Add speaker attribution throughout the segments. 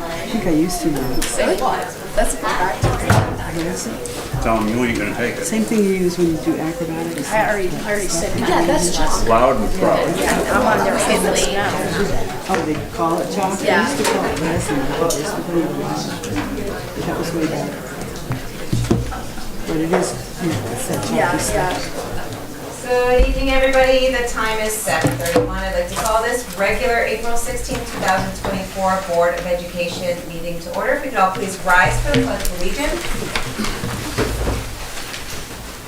Speaker 1: I think I used to know.
Speaker 2: That's correct.
Speaker 3: Tell them you ain't gonna take it.
Speaker 1: Same thing you use when you do acrobatics.
Speaker 2: I already said that. Yeah, that's chalk.
Speaker 3: Loud and proud.
Speaker 2: Yeah, I'm on their hit list now.
Speaker 1: Oh, they call it chalk?
Speaker 2: Yeah.
Speaker 1: I used to call it resin. That was way back. But it is, it's that chalky stuff.
Speaker 4: Good evening, everybody. The time is 7:31. I'd like to call this regular April 16, 2024 Board of Education meeting to order. If we could all please rise for the Pledge of Allegiance.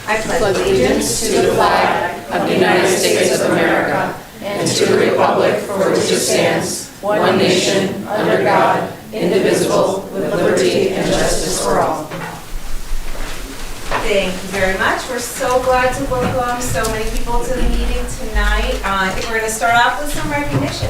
Speaker 4: I pledge allegiance
Speaker 5: to the flag of the United States of America and to the republic for which it stands, one nation, under God, indivisible, with liberty and justice for all.
Speaker 4: Thank you very much. We're so glad to welcome so many people to the meeting tonight. I think we're going to start off with some recognition.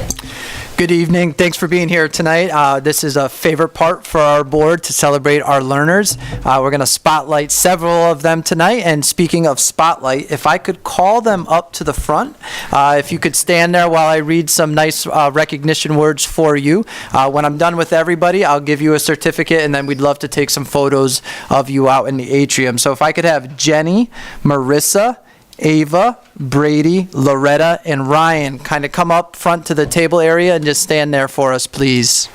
Speaker 6: Good evening. Thanks for being here tonight. This is a favorite part for our board to celebrate our learners. We're going to spotlight several of them tonight. And speaking of spotlight, if I could call them up to the front, if you could stand there while I read some nice recognition words for you. When I'm done with everybody, I'll give you a certificate, and then we'd love to take some photos of you out in the atrium. So if I could have Jenny, Marissa, Ava, Brady, Loretta, and Ryan kind of come up front to the table area and just stand there for us, please.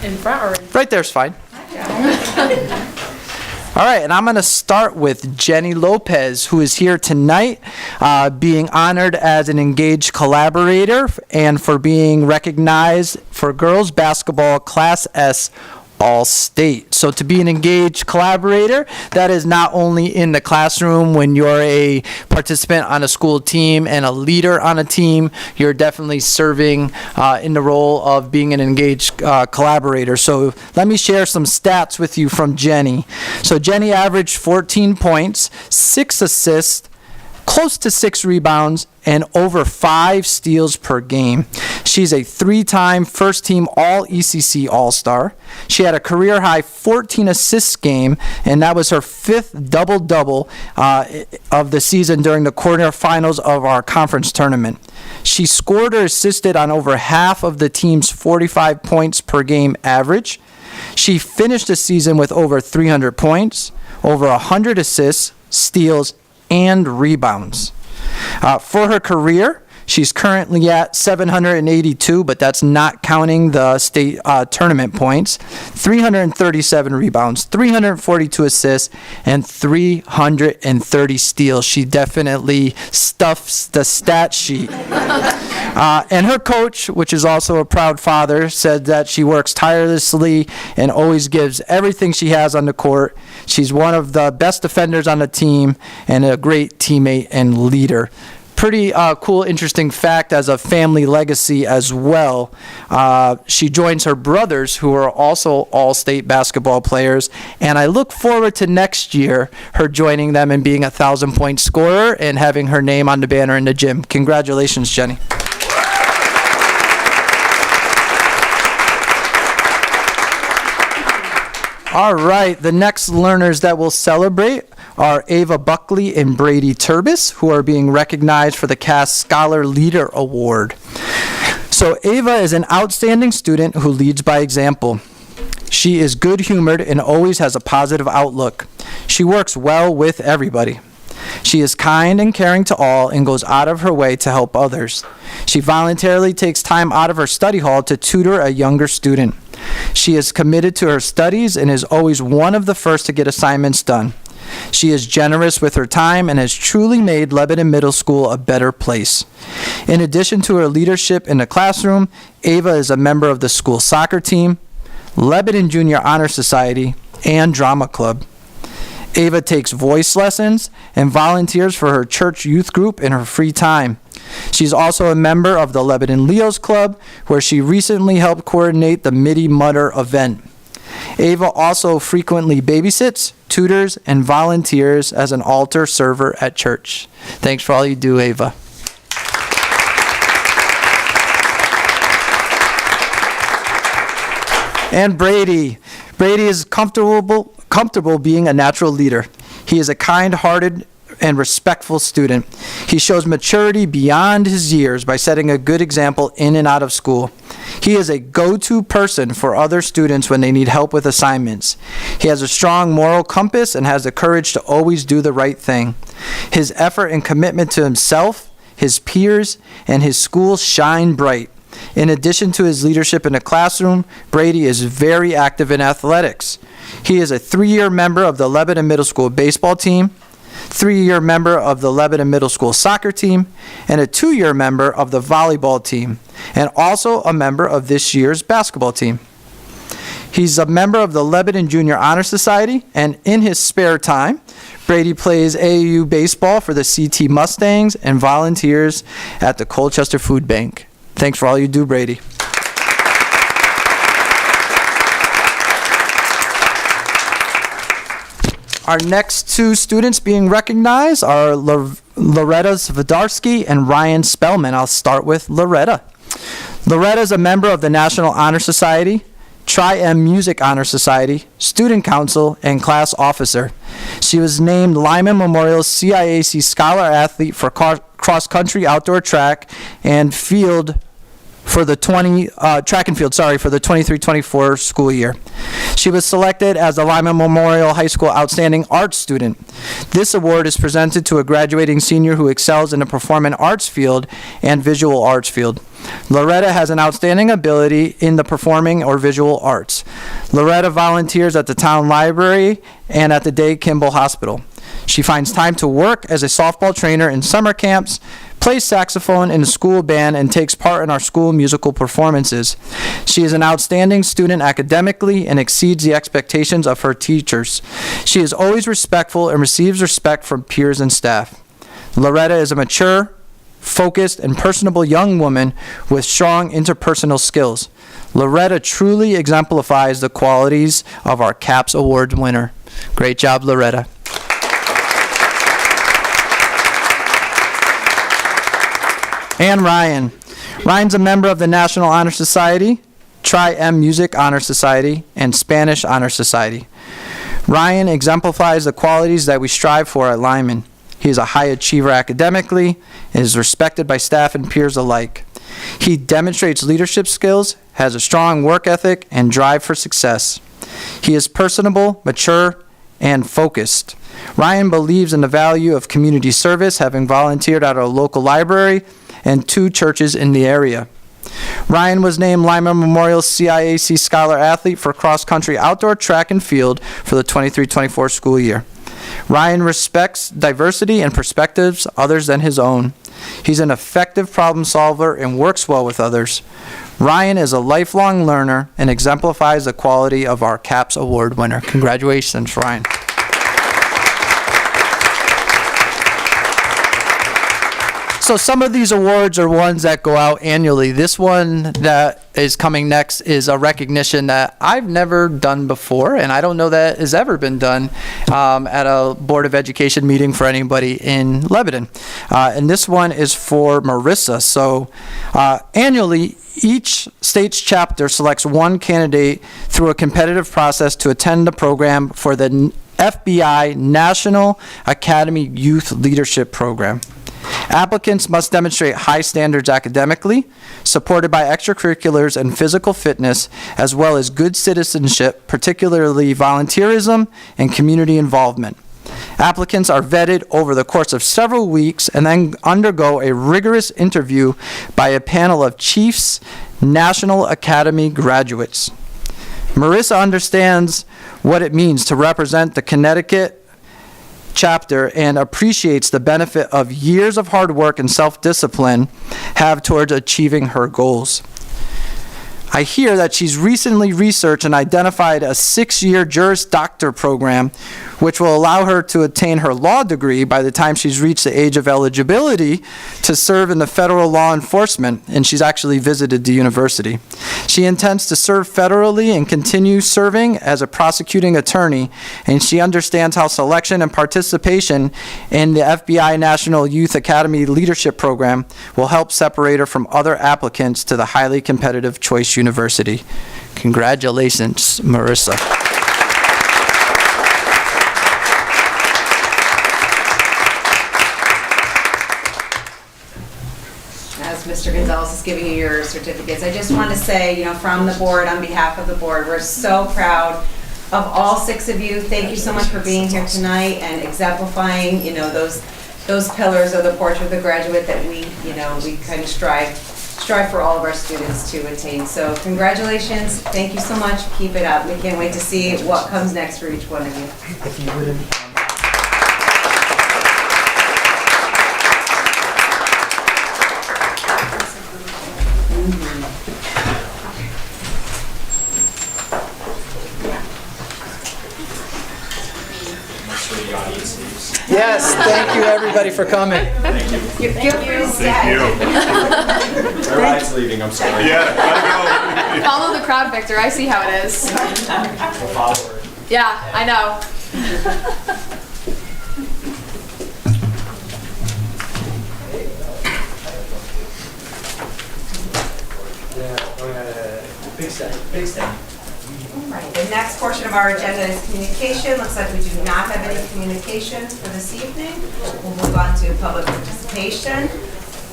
Speaker 2: In front or
Speaker 6: Right there's fine. All right, and I'm going to start with Jenny Lopez, who is here tonight, being honored as an engaged collaborator and for being recognized for girls basketball Class S All-State. So to be an engaged collaborator, that is not only in the classroom when you're a participant on a school team and a leader on a team, you're definitely serving in the role of being an engaged collaborator. So let me share some stats with you from Jenny. So Jenny averaged 14 points, 6 assists, close to 6 rebounds, and over 5 steals per game. She's a 3-time first-team All-ECC All-Star. She had a career-high 14 assists game, and that was her 5th double-double of the season during the quarterfinals of our conference tournament. She scored or assisted on over half of the team's 45 points per game average. She finished the season with over 300 points, over 100 assists, steals, and rebounds. For her career, she's currently at 782, but that's not counting the state tournament points, 337 rebounds, 342 assists, and 330 steals. She definitely stuffs the stat sheet. And her coach, which is also a proud father, said that she works tirelessly and always gives everything she has on the court. She's one of the best defenders on the team and a great teammate and leader. Pretty cool, interesting fact as a family legacy as well. She joins her brothers, who are also all-state basketball players, and I look forward to next year her joining them and being a 1,000-point scorer and having her name on the banner in the gym. Congratulations, Jenny. All right, the next learners that we'll celebrate are Ava Buckley and Brady Turbis, who are being recognized for the CAS Scholar Leader Award. So Ava is an outstanding student who leads by example. She is good-humored and always has a positive outlook. She works well with everybody. She is kind and caring to all and goes out of her way to help others. She voluntarily takes time out of her study hall to tutor a younger student. She is committed to her studies and is always one of the first to get assignments done. She is generous with her time and has truly made Lebanon Middle School a better place. In addition to her leadership in the classroom, Ava is a member of the school soccer team, Lebanon Junior Honor Society, and Drama Club. Ava takes voice lessons and volunteers for her church youth group in her free time. She's also a member of the Lebanon Leos Club, where she recently helped coordinate the Midi Mutter event. Ava also frequently babysits, tutors, and volunteers as an altar server at church. Thanks for all you do, Ava. And Brady. Brady is comfortable being a natural leader. He is a kind-hearted and respectful student. He shows maturity beyond his years by setting a good example in and out of school. He is a go-to person for other students when they need help with assignments. He has a strong moral compass and has the courage to always do the right thing. His effort and commitment to himself, his peers, and his school shine bright. In addition to his leadership in the classroom, Brady is very active in athletics. He is a 3-year member of the Lebanon Middle School baseball team, 3-year member of the Lebanon Middle School soccer team, and a 2-year member of the volleyball team, and also a member of this year's basketball team. He's a member of the Lebanon Junior Honor Society, and in his spare time, Brady plays AAU baseball for the CT Mustangs and volunteers at the Colchester Food Bank. Thanks for all you do, Brady. Our next two students being recognized are Loretta Zvidarsky and Ryan Spellman. I'll start with Loretta. Loretta is a member of the National Honor Society, Tri-M Music Honor Society, Student Council, and Class Officer. She was named Lyman Memorial CIAC Scholar Athlete for cross-country outdoor track and field for the track and field, for the 23-24 school year. She was selected as the Lyman Memorial High School Outstanding Arts Student. This award is presented to a graduating senior who excels in the performing arts field and visual arts field. Loretta has an outstanding ability in the performing or visual arts. Loretta volunteers at the town library and at the Day Kimball Hospital. She finds time to work as a softball trainer in summer camps, plays saxophone in the school band, and takes part in our school musical performances. She is an outstanding student academically and exceeds the expectations of her teachers. She is always respectful and receives respect from peers and staff. Loretta is a mature, focused, and personable young woman with strong interpersonal skills. Loretta truly exemplifies the qualities of our CAPS Award winner. Great job, Loretta. And Ryan. Ryan's a member of the National Honor Society, Tri-M Music Honor Society, and Spanish Honor Society. Ryan exemplifies the qualities that we strive for at Lyman. He is a high achiever academically and is respected by staff and peers alike. He demonstrates leadership skills, has a strong work ethic, and drive for success. He is personable, mature, and focused. Ryan believes in the value of community service, having volunteered at our local library and 2 churches in the area. Ryan was named Lyman Memorial CIAC Scholar Athlete for cross-country outdoor track and field for the 23-24 school year. Ryan respects diversity and perspectives others than his own. He's an effective problem solver and works well with others. Ryan is a lifelong learner and exemplifies the quality of our CAPS Award winner. Congratulations, Ryan. So some of these awards are ones that go out annually. This one that is coming next is a recognition that I've never done before, and I don't know that has ever been done at a Board of Education meeting for anybody in Lebanon. And this one is for Marissa. So annually, each state's chapter selects one candidate through a competitive process to attend the program for the FBI National Academy Youth Leadership Program. Applicants must demonstrate high standards academically, supported by extracurriculars and physical fitness, as well as good citizenship, particularly volunteerism and community involvement. Applicants are vetted over the course of several weeks and then undergo a rigorous interview by a panel of Chiefs National Academy graduates. Marissa understands what it means to represent the Connecticut chapter and appreciates the benefit of years of hard work and self-discipline have towards achieving her goals. I hear that she's recently researched and identified a 6-year Juris Doctor program, which will allow her to attain her law degree by the time she's reached the age of eligibility to serve in the federal law enforcement, and she's actually visited the university. She intends to serve federally and continue serving as a prosecuting attorney, and she understands how selection and participation in the FBI National Youth Academy Leadership Program will help separate her from other applicants to the highly competitive Choice University. Congratulations, Marissa.
Speaker 4: Mr. Gonzalez is giving you your certificates. I just want to say, from the board, on behalf of the board, we're so proud of all 6 of you. Thank you so much for being here tonight and exemplifying, those pillars of the portrait of the graduate that we kind of strive for all of our students to attain. So congratulations. Thank you so much. Keep it up. We can't wait to see what comes next for each one of you.
Speaker 6: If you wouldn't. Yes, thank you everybody for coming.
Speaker 4: Feel free to stay.
Speaker 3: Thank you.
Speaker 5: My ride's leaving, I'm sorry.
Speaker 3: Yeah, gotta go.
Speaker 2: Follow the crowd, Victor. I see how it is.
Speaker 5: I'll follow her.
Speaker 2: Yeah, I know.
Speaker 5: Big step.
Speaker 4: Right, the next portion of our agenda is communication. Looks like we do not have any communication for this evening. We'll move on to public participation.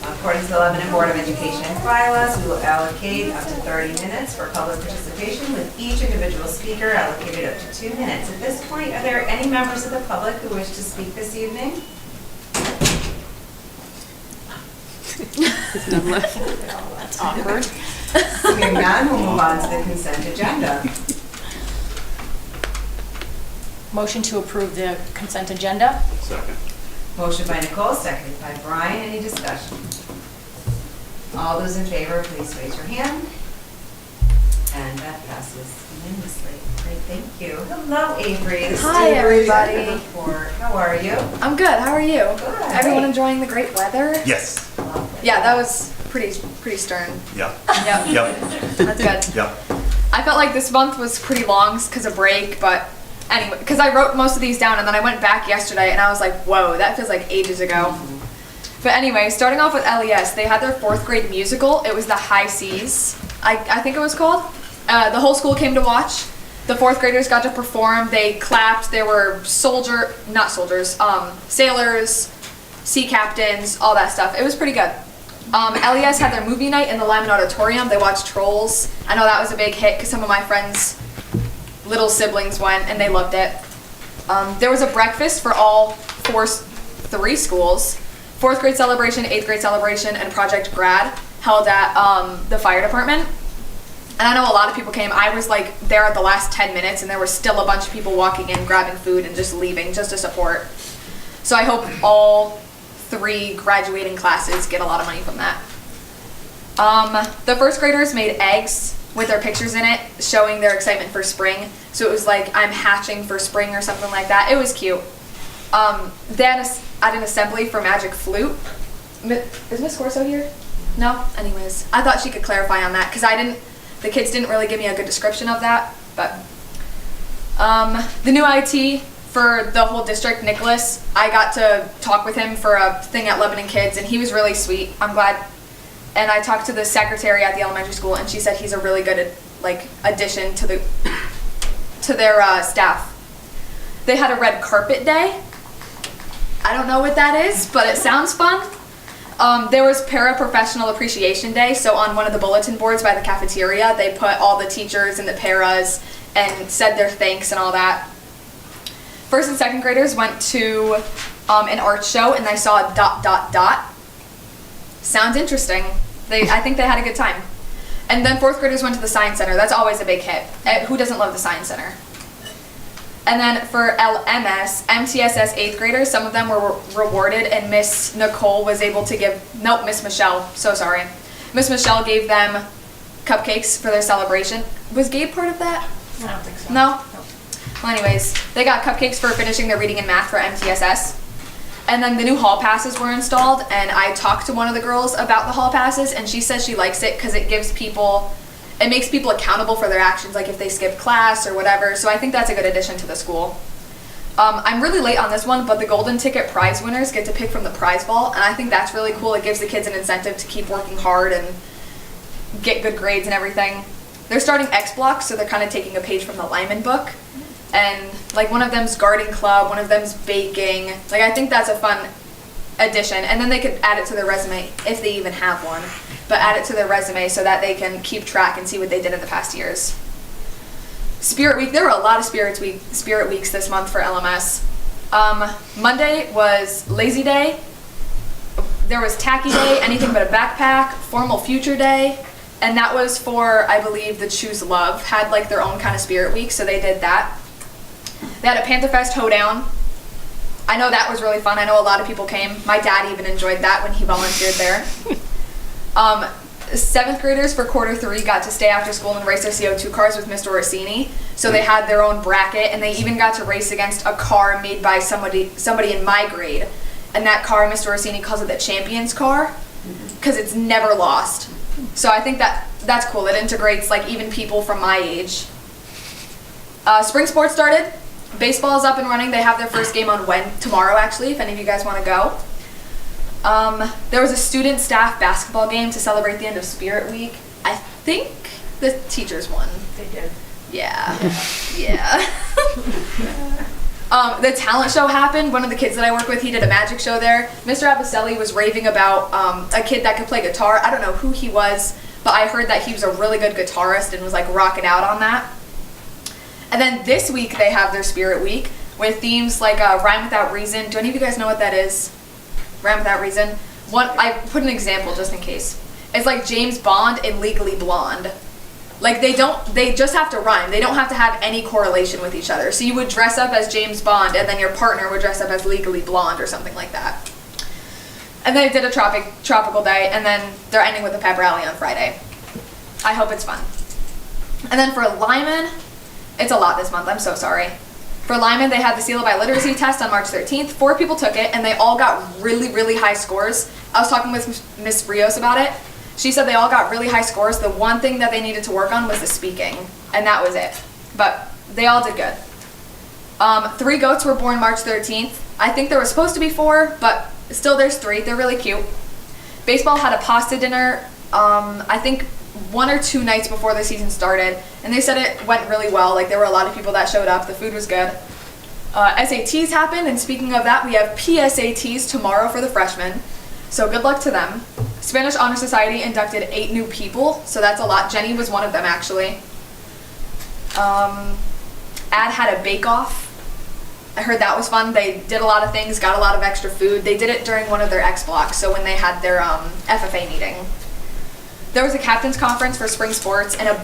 Speaker 4: According to the Lebanon Board of Education bylaws, we will allocate up to 30 minutes for public participation, with each individual speaker allocated up to 2 minutes. At this point, are there any members of the public who wish to speak this evening?
Speaker 2: That's awkward.
Speaker 4: Seeing none, we'll move on to the consent agenda.
Speaker 2: Motion to approve the consent agenda.
Speaker 3: Second.
Speaker 4: Motion by Nicole, seconded by Brian. Any discussion? All those in favor, please raise your hand. And that passes unanimously. Great, thank you. Hello, Avery. This is
Speaker 7: Hi,
Speaker 4: Avery's
Speaker 7: everybody.
Speaker 4: report. How are you?
Speaker 7: I'm good. How are you?
Speaker 4: Good.
Speaker 7: Everyone enjoying the great weather?
Speaker 3: Yes.
Speaker 4: Lovely.
Speaker 7: Yeah, that was pretty stern.
Speaker 3: Yep.
Speaker 7: Yep,
Speaker 3: Yep.
Speaker 7: that's good.
Speaker 3: Yep.
Speaker 7: I felt like this month was pretty long because of break, but anyway, because I wrote most of these down and then I went back yesterday and I was like, whoa, that feels like ages ago. But anyway, starting off with LES, they had their 4th grade musical. It was the High Seas, I think it was called. The whole school came to watch. The 4th graders got to perform. They clapped. There were sailors, sea captains, all that stuff. It was pretty good. LES had their movie night in the Lyman Auditorium. They watched Trolls. I know that was a big hit because some of my friends' little siblings went and they loved it. There was a breakfast for all 3 schools. 4th grade celebration, 8th grade celebration, and Project Grad held at the fire department. And I know a lot of people came. I was like there at the last 10 minutes and there were still a bunch of people walking in, grabbing food and just leaving just to support. So I hope all 3 graduating classes get a lot of money from that. The 1st graders made eggs with their pictures in it, showing their excitement for spring. So it was like, I'm hatching for spring or something like that. It was cute. They had an assembly for Magic Flute. Is Miss Corso here? No? Anyways, I thought she could clarify on that because the kids didn't really give me a good description of that. But the new IT for the whole district, Nicholas, I got to talk with him for a thing at Lebanon Kids and he was really sweet. I'm glad. And I talked to the secretary at the elementary school and she said he's a really good addition to their staff. They had a red carpet day. I don't know what that is, but it sounds fun. There was Paraprofessional Appreciation Day, so on one of the bulletin boards by the cafeteria, they put all the teachers and the paras and said their thanks and all that. 1st and 2nd graders went to an art show and they saw ... Sounds interesting. I think they had a good time. And then 4th graders went to the Science Center. That's always a big hit. Who doesn't love the Science Center? And then for LMS, MTSS 8th graders, some of them were rewarded and Miss Nicole was able to Miss Michelle, so sorry. Miss Michelle gave them cupcakes for their celebration. Was Gabe part of that?
Speaker 2: I don't think so.
Speaker 7: No? Well, anyways, they got cupcakes for finishing their reading and math for MTSS. And then the new hall passes were installed and I talked to one of the girls about the hall passes and she says she likes it because it makes people accountable for their actions, like if they skip class or whatever. So I think that's a good addition to the school. I'm really late on this one, but the golden ticket prize winners get to pick from the prize vault, and I think that's really cool. It gives the kids an incentive to keep working hard and get good grades and everything. They're starting X blocks, so they're kind of taking a page from the Lyman book. And one of them's garden club, one of them's baking. I think that's a fun addition. And then they could add it to their resume if they even have one. but add it to their resume so that they can keep track and see what they did in the past years. Spirit Week, there were a lot of Spirit Weeks this month for LMS. Monday was Lazy Day. There was Tacky Day, Anything But a Backpack, Formal Future Day, and that was for, I believe, the Choose Love had like their own kind of Spirit Week, so they did that. They had a Pantherfest Hoedown. I know that was really fun. I know a lot of people came. My dad even enjoyed that when he volunteered there. 7th graders for quarter 3 got to stay after school and race their CO2 cars with Mr. Orsini. So they had their own bracket, and they even got to race against a car made by somebody in my grade. And that car, Mr. Orsini calls it the champion's car, because it's never lost. So I think that's cool. It integrates like even people from my age. Spring sports started. Baseball is up and running. They have their first game on tomorrow, actually, if any of you guys want to go. There was a student staff basketball game to celebrate the end of Spirit Week. I think the teachers won.
Speaker 4: They did.
Speaker 7: Yeah. Yeah. The talent show happened. One of the kids that I work with, he did a magic show there. Mr. Abaselli was raving about a kid that could play guitar. I don't know who he was, but I heard that he was a really good guitarist and was like rocking out on that. And then this week they have their Spirit Week with themes like Rhyme Without Reason. Do any of you guys know what that is? Rhyme Without Reason? I put an example just in case. It's like James Bond and Legally Blonde. Like they just have to rhyme. They don't have to have any correlation with each other. So you would dress up as James Bond and then your partner would dress up as Legally Blonde or something like that. And then they did a tropical day, and then they're ending with a pep rally on Friday. I hope it's fun. And then for Lyman, it's a lot this month, I'm so sorry. For Lyman, they had the Seal of Biliteracy test on March 13th. 4 people took it, and they all got really, really high scores. I was talking with Miss Rios about it. She said they all got really high scores. The one thing that they needed to work on was the speaking, and that was it. But they all did good. 3 goats were born March 13th. I think there was supposed to be 4, but still there's 3. They're really cute. Baseball had a pasta dinner, I think 1 or 2 nights before the season started, and they said it went really well. Like there were a lot of people that showed up. The food was good. SATs happened, and speaking of that, we have PSATs tomorrow for the freshmen. So good luck to them. Spanish Honor Society inducted 8 new people, so that's a lot. Jenny was one of them, actually. Ad had a bake-off. I heard that was fun. They did a lot of things, got a lot of extra food. They did it during one of their X blocks, so when they had their FFA meeting. There was a captain's conference for spring sports, and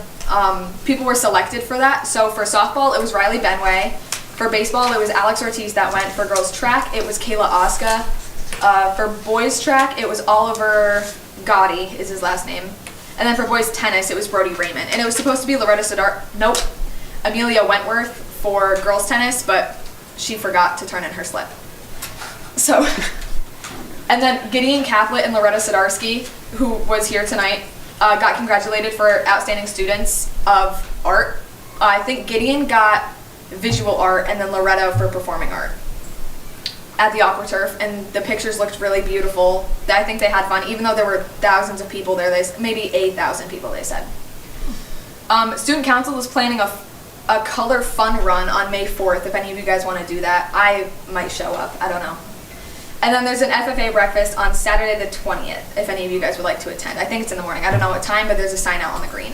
Speaker 7: people were selected for that. So for softball, it was Riley Benway. For baseball, it was Alex Ortiz that went. For girls track, it was Kayla Oska. For boys track, it was Oliver Gotti is his last name. And then for boys tennis, it was Brody Raymond. And it was supposed to be Amelia Wentworth for girls tennis, but she forgot to turn in her slip. So, and then Gideon Caplet and Loretta Sidarsky, who was here tonight, got congratulated for outstanding students of art. I think Gideon got visual art and then Loretta for performing art at the AquaTurf, and the pictures looked really beautiful. I think they had fun, even though there were thousands of people there. Maybe 8,000 people, they said. Student Council is planning a color fun run on May 4th, if any of you guys want to do that. I might show up, I don't know. And then there's an FFA breakfast on Saturday the 20th, if any of you guys would like to attend. I think it's in the morning. I don't know what time, but there's a sign out on the green.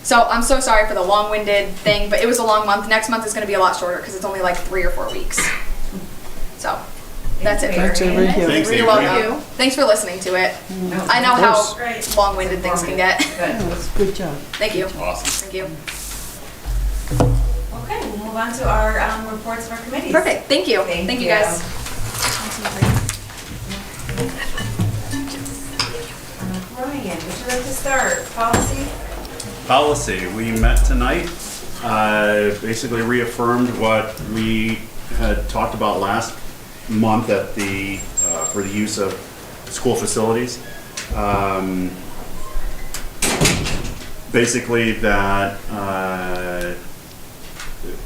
Speaker 7: So I'm so sorry for the long-winded thing, but it was a long month. Next month is going to be a lot shorter because it's only like 3 or 4 weeks. So that's it for
Speaker 1: Thanks,
Speaker 7: me.
Speaker 1: Avery.
Speaker 3: Thanks,
Speaker 7: You're
Speaker 3: Avery.
Speaker 7: welcome. Thanks for listening to it. I know how long-winded things can get.
Speaker 1: Good job.
Speaker 7: Thank you.
Speaker 3: Awesome.
Speaker 7: Thank you.
Speaker 4: Okay, we'll move on to our reports of our committees.
Speaker 7: Perfect. Thank you. Thank you guys.
Speaker 4: Ryan, would you like to start? Policy?
Speaker 3: Policy, we met tonight, basically reaffirmed what we had talked about last month at for the use of school facilities. Basically that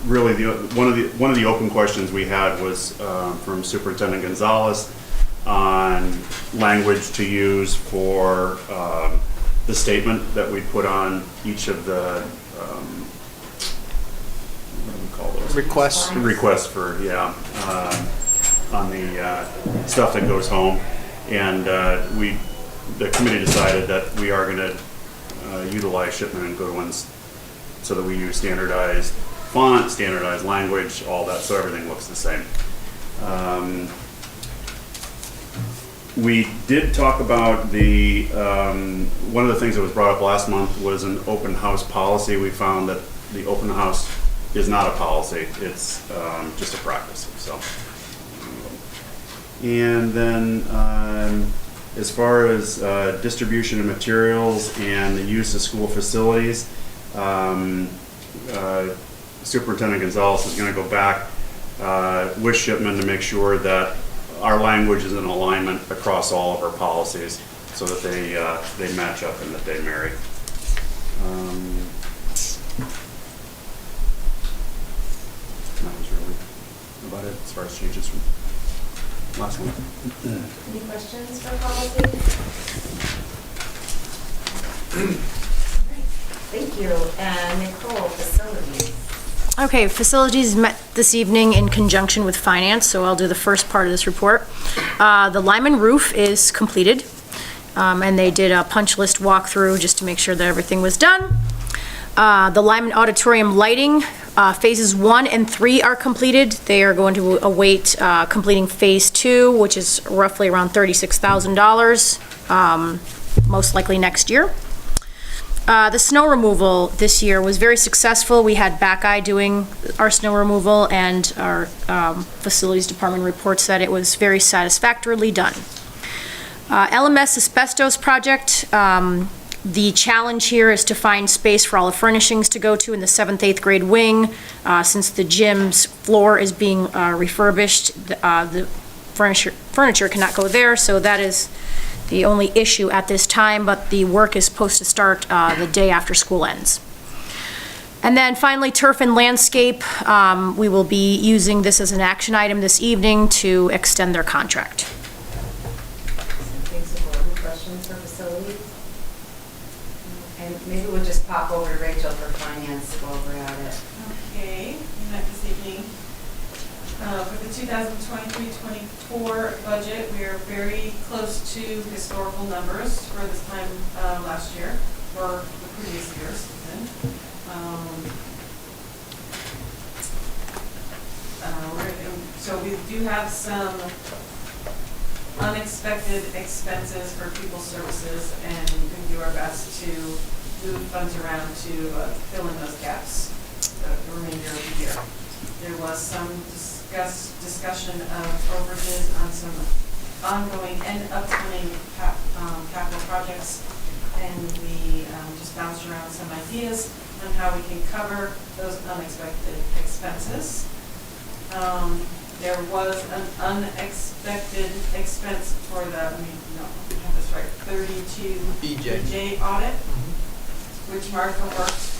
Speaker 3: really one of the open questions we had was from Superintendent Gonzalez on language to use for the statement that we put on each of the what do we call those? Requests for on the stuff that goes home, and we the committee decided that we are going to utilize Shipman and Goodwin's so that we use standardized font, standardized language, all that, so everything looks the same. We did talk about the, one of the things that was brought up last month was an open house policy. We found that the open house is not a policy, it's just a practice, so. And then as far as distribution of materials and the use of school facilities, Superintendent Gonzalez is going to go back with Shipman to make sure that our language is in alignment across all of our policies so that they match up and that they marry. That was really about it as far as changes from last one.
Speaker 4: Any questions for policy? Thank you. And Nicole, facilities.
Speaker 2: Okay, facilities met this evening in conjunction with finance, so I'll do the first part of this report. The Lyman roof is completed, and they did a punch list walkthrough just to make sure that everything was done. The Lyman auditorium lighting, phases 1 and 3 are completed. They are going to await completing phase 2, which is roughly around $36,000, most likely next year. The snow removal this year was very successful. We had Backeye doing our snow removal, and our facilities department reports that it was very satisfactorily done. LMS asbestos project, the challenge here is to find space for all the furnishings to go to in the 7th, 8th grade wing. Since the gym's floor is being refurbished, the furniture cannot go there, so that is the only issue at this time, but the work is supposed to start the day after school ends. And then finally, turf and landscape, we will be using this as an action item this evening to extend their contract.
Speaker 4: Thanks, Nicole. Any questions for facilities? And maybe we'll just pop over to Rachel for finance while we're at it.
Speaker 5: Okay, we met this evening. For the 2023-24 budget, we are very close to historical numbers for this time last year, or the previous years even. So we do have some unexpected expenses for people's services, and we can do our best to move funds around to fill in those gaps the remainder of the year. There was some discussion of overages on some ongoing and upcoming capital projects, and we just bounced around some ideas on how we can cover those unexpected expenses. There was an unexpected expense for the, I have this right, 32 EJ audit, which Martha worked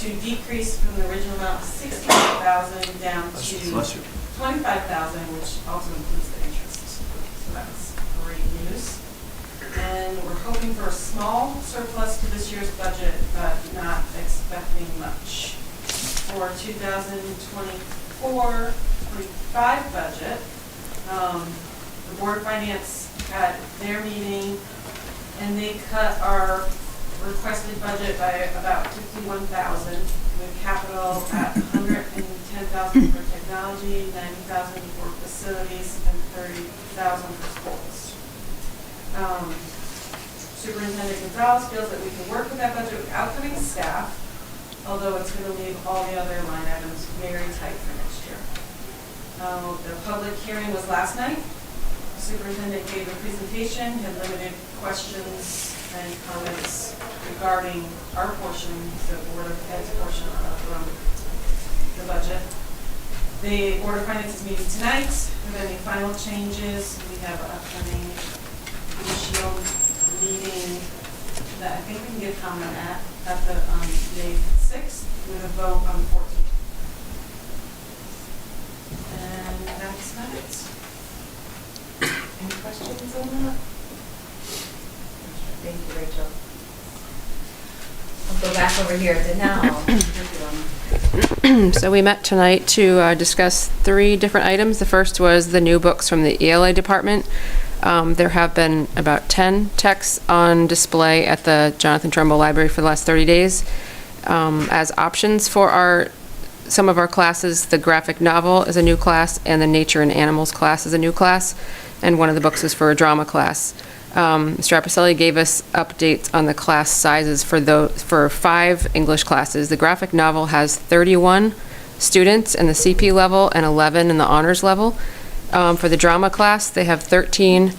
Speaker 5: to decrease from the original amount of $65,000 down to $25,000, which also includes the interest. So that's great news. And we're hoping for a small surplus to this year's budget, but not expecting much. For 2024-25 budget, the Board of Finance had their meeting, and they cut our requested budget by about $51,000, with capital at $110,000 for technology, $90,000 for facilities, and $30,000 for schools. Superintendent Gonzalez feels that we can work with that budget without cutting staff, although it's going to leave all the other line items very tight for next year. The public hearing was last night. The superintendent gave a presentation, had limited questions and comments regarding our portion, the Board of Ed's portion of the budget. The Board of Finance is meeting tonight with any final changes. We have an upcoming shield meeting that I think we can get comment at the May 6th with a vote on the 14th. And that's not it.
Speaker 4: Any questions on that? Thank you, Rachel. I'll go back over here to now.
Speaker 8: So we met tonight to discuss 3 different items. The first was the new books from the ELA department. There have been about 10 texts on display at the Jonathan Trumbull Library for the last 30 days. As options for some of our classes, the graphic novel is a new class, and the nature and animals class is a new class, and one of the books is for a drama class. Mr. Appicelli gave us updates on the class sizes for 5 English classes. The graphic novel has 31 students in the CP level and 11 in the honors level. For the drama class, they have 13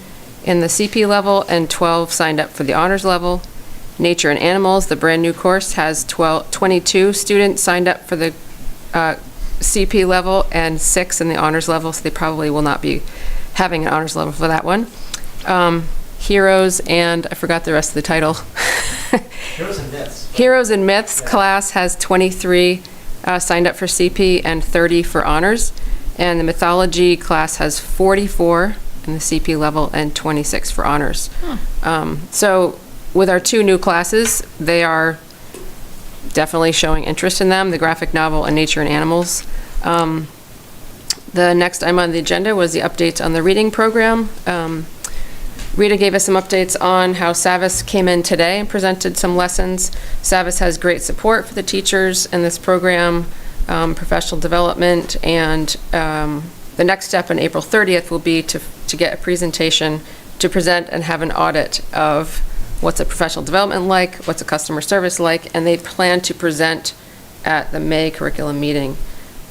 Speaker 8: in the CP level and 12 signed up for the honors level. Nature and Animals, the brand new course, has 22 students signed up for the CP level and 6 in the honors level, so they probably will not be having an honors level for that one. Heroes and, I forgot the rest of the title.
Speaker 6: Heroes and Myths.
Speaker 8: Heroes and Myths class has 23 signed up for CP and 30 for honors. And the mythology class has 44 in the CP level and 26 for honors. So with our 2 new classes, they are definitely showing interest in them, the graphic novel and Nature and Animals. The next item on the agenda was the updates on the reading program. Rita gave us some updates on how Savas came in today and presented some lessons. Savas has great support for the teachers in this program, professional development, and the next step on April 30th will be to get a presentation to present and have an audit of what's a professional development like, what's a customer service like, and they plan to present at the May curriculum meeting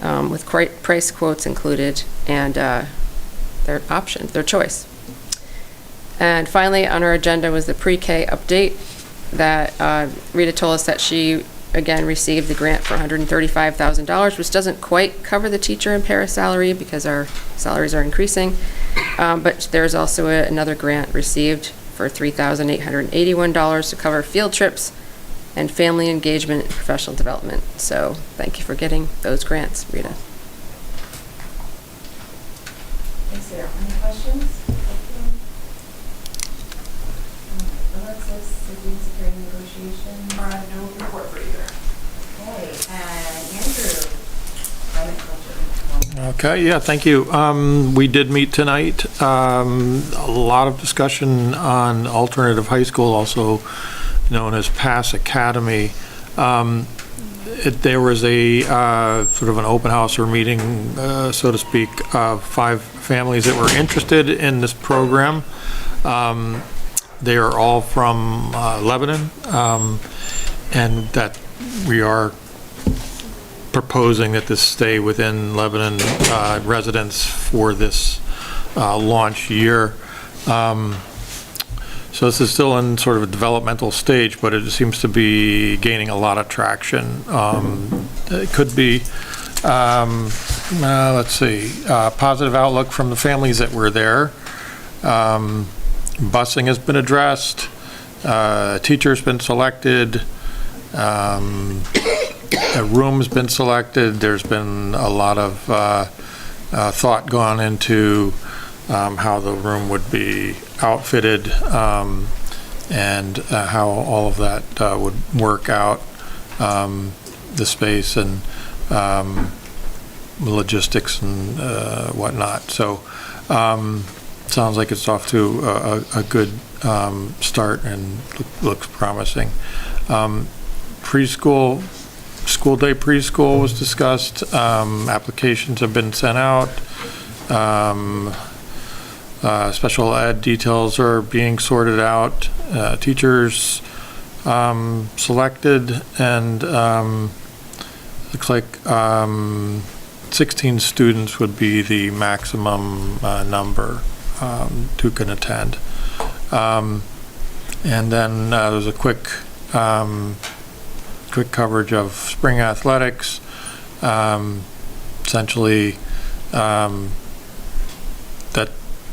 Speaker 8: with price quotes included and their options, their choice. And finally, on our agenda was the pre-K update that Rita told us that she, again, received the grant for $135,000, which doesn't quite cover the teacher and para salary because our salaries are increasing. But there's also another grant received for $3,881 to cover field trips and family engagement and professional development. So thank you for getting those grants, Rita.
Speaker 4: Is there any questions? Alexis, civil security negotiation.
Speaker 5: No report for either.
Speaker 4: Okay, Andrew, climate culture.
Speaker 9: Okay, yeah, thank you. We did meet tonight. A lot of discussion on alternative high school, also known as Pass Academy. There was a sort of an open house or meeting, so to speak, of 5 families that were interested in this program. They are all from Lebanon, and that we are proposing that this stay within Lebanon residents for this launch year. So this is still in sort of a developmental stage, but it seems to be gaining a lot of traction. It could be, let's see, positive outlook from the families that were there. Busing has been addressed, teacher's been selected, a room's been selected. There's been a lot of thought gone into how the room would be outfitted and how all of that would work out, the space and logistics and whatnot. So sounds like it's off to a good start and looks promising. Preschool, school day preschool was discussed. Applications have been sent out. Special ed details are being sorted out. Teachers selected, and looks like 16 students would be the maximum number who can attend. And then there's a quick coverage of spring athletics. Essentially, that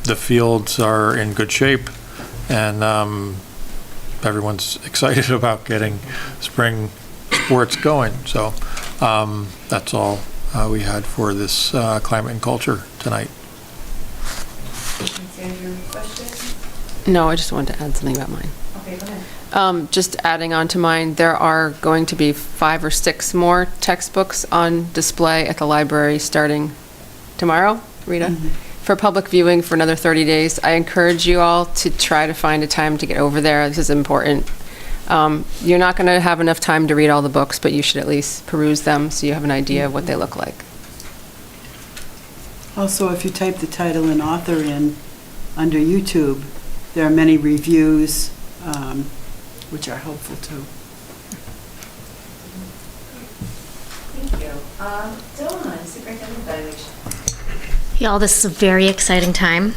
Speaker 9: the fields are in good shape, and everyone's excited about getting spring sports going. So that's all we had for this climate and culture tonight.
Speaker 4: Andrew, questions?
Speaker 8: No, I just wanted to add something about mine.
Speaker 4: Okay, go ahead.
Speaker 8: Just adding on to mine, there are going to be 5 or 6 more textbooks on display at the library starting tomorrow, Rita. for public viewing for another 30 days. I encourage you all to try to find a time to get over there. This is important. You're not going to have enough time to read all the books, but you should at least peruse them so you have an idea of what they look like.
Speaker 1: Also, if you type the title and author in under YouTube, there are many reviews, which are helpful too.
Speaker 4: Thank you. Dawn, superintendent evaluation.
Speaker 10: Y'all, this is a very exciting time.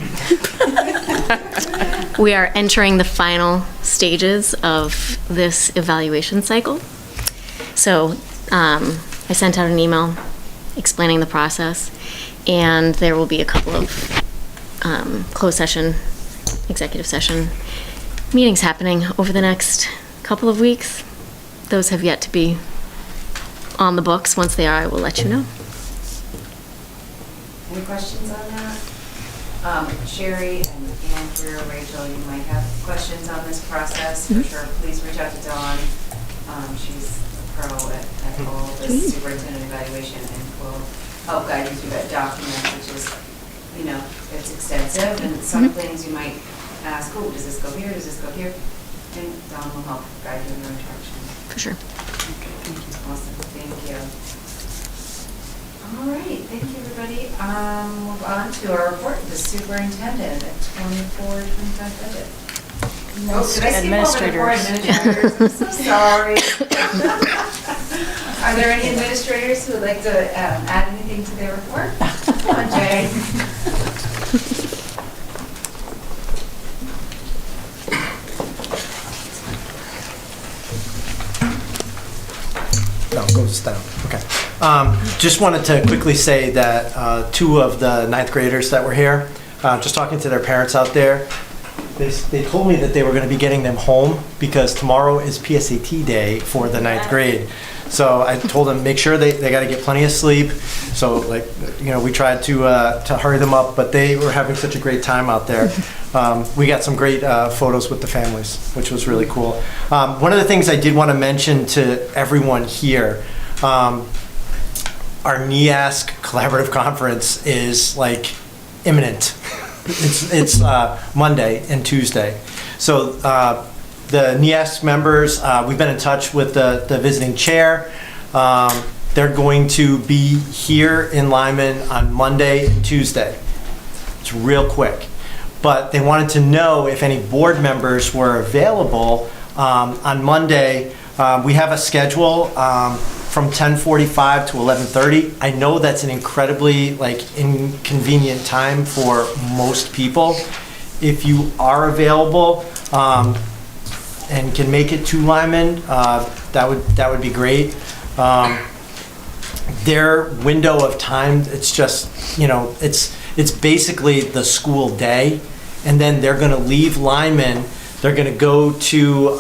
Speaker 10: We are entering the final stages of this evaluation cycle. So I sent out an email explaining the process, and there will be a couple of closed session, executive session meetings happening over the next couple of weeks. Those have yet to be on the books. Once they are, I will let you know.
Speaker 4: Any questions on that? Sherry and Andrew, Rachel, you might have questions on this process. For sure, please reach out to Dawn. She's a pro at all this superintendent evaluation and will help guide you through that document, which is, you know, it's extensive, and some things you might ask, oh, does this go here, does this go here? And Dawn will help guide you in the right direction.
Speaker 10: For sure.
Speaker 4: Awesome, thank you. All right, thank you, everybody. Move on to our report, the superintendent at 24-25 budget. Oh, did I skip over the four administrators? I'm so sorry. Are there any administrators who would like to add anything to their report? Come on, Jay.
Speaker 11: No, goes down. Okay. Just wanted to quickly say that two of the ninth graders that were here, just talking to their parents out there, they told me that they were going to be getting them home because tomorrow is PSAT day for the ninth grade. So I told them make sure they got to get plenty of sleep. So like, you know, we tried to hurry them up, but they were having such a great time out there. We got some great photos with the families, which was really cool. One of the things I did want to mention to everyone here, our NEASC collaborative conference is like imminent. It's Monday and Tuesday. So the NEASC members, we've been in touch with the visiting chair. They're going to be here in Lyman on Monday and Tuesday. It's real quick. But they wanted to know if any board members were available on Monday. We have a schedule from 10:45 to 11:30. I know that's an incredibly inconvenient time for most people. If you are available and can make it to Lyman, that would be great. Their window of time, it's just, you know, it's basically the school day, and then they're going to leave Lyman. They're going to go to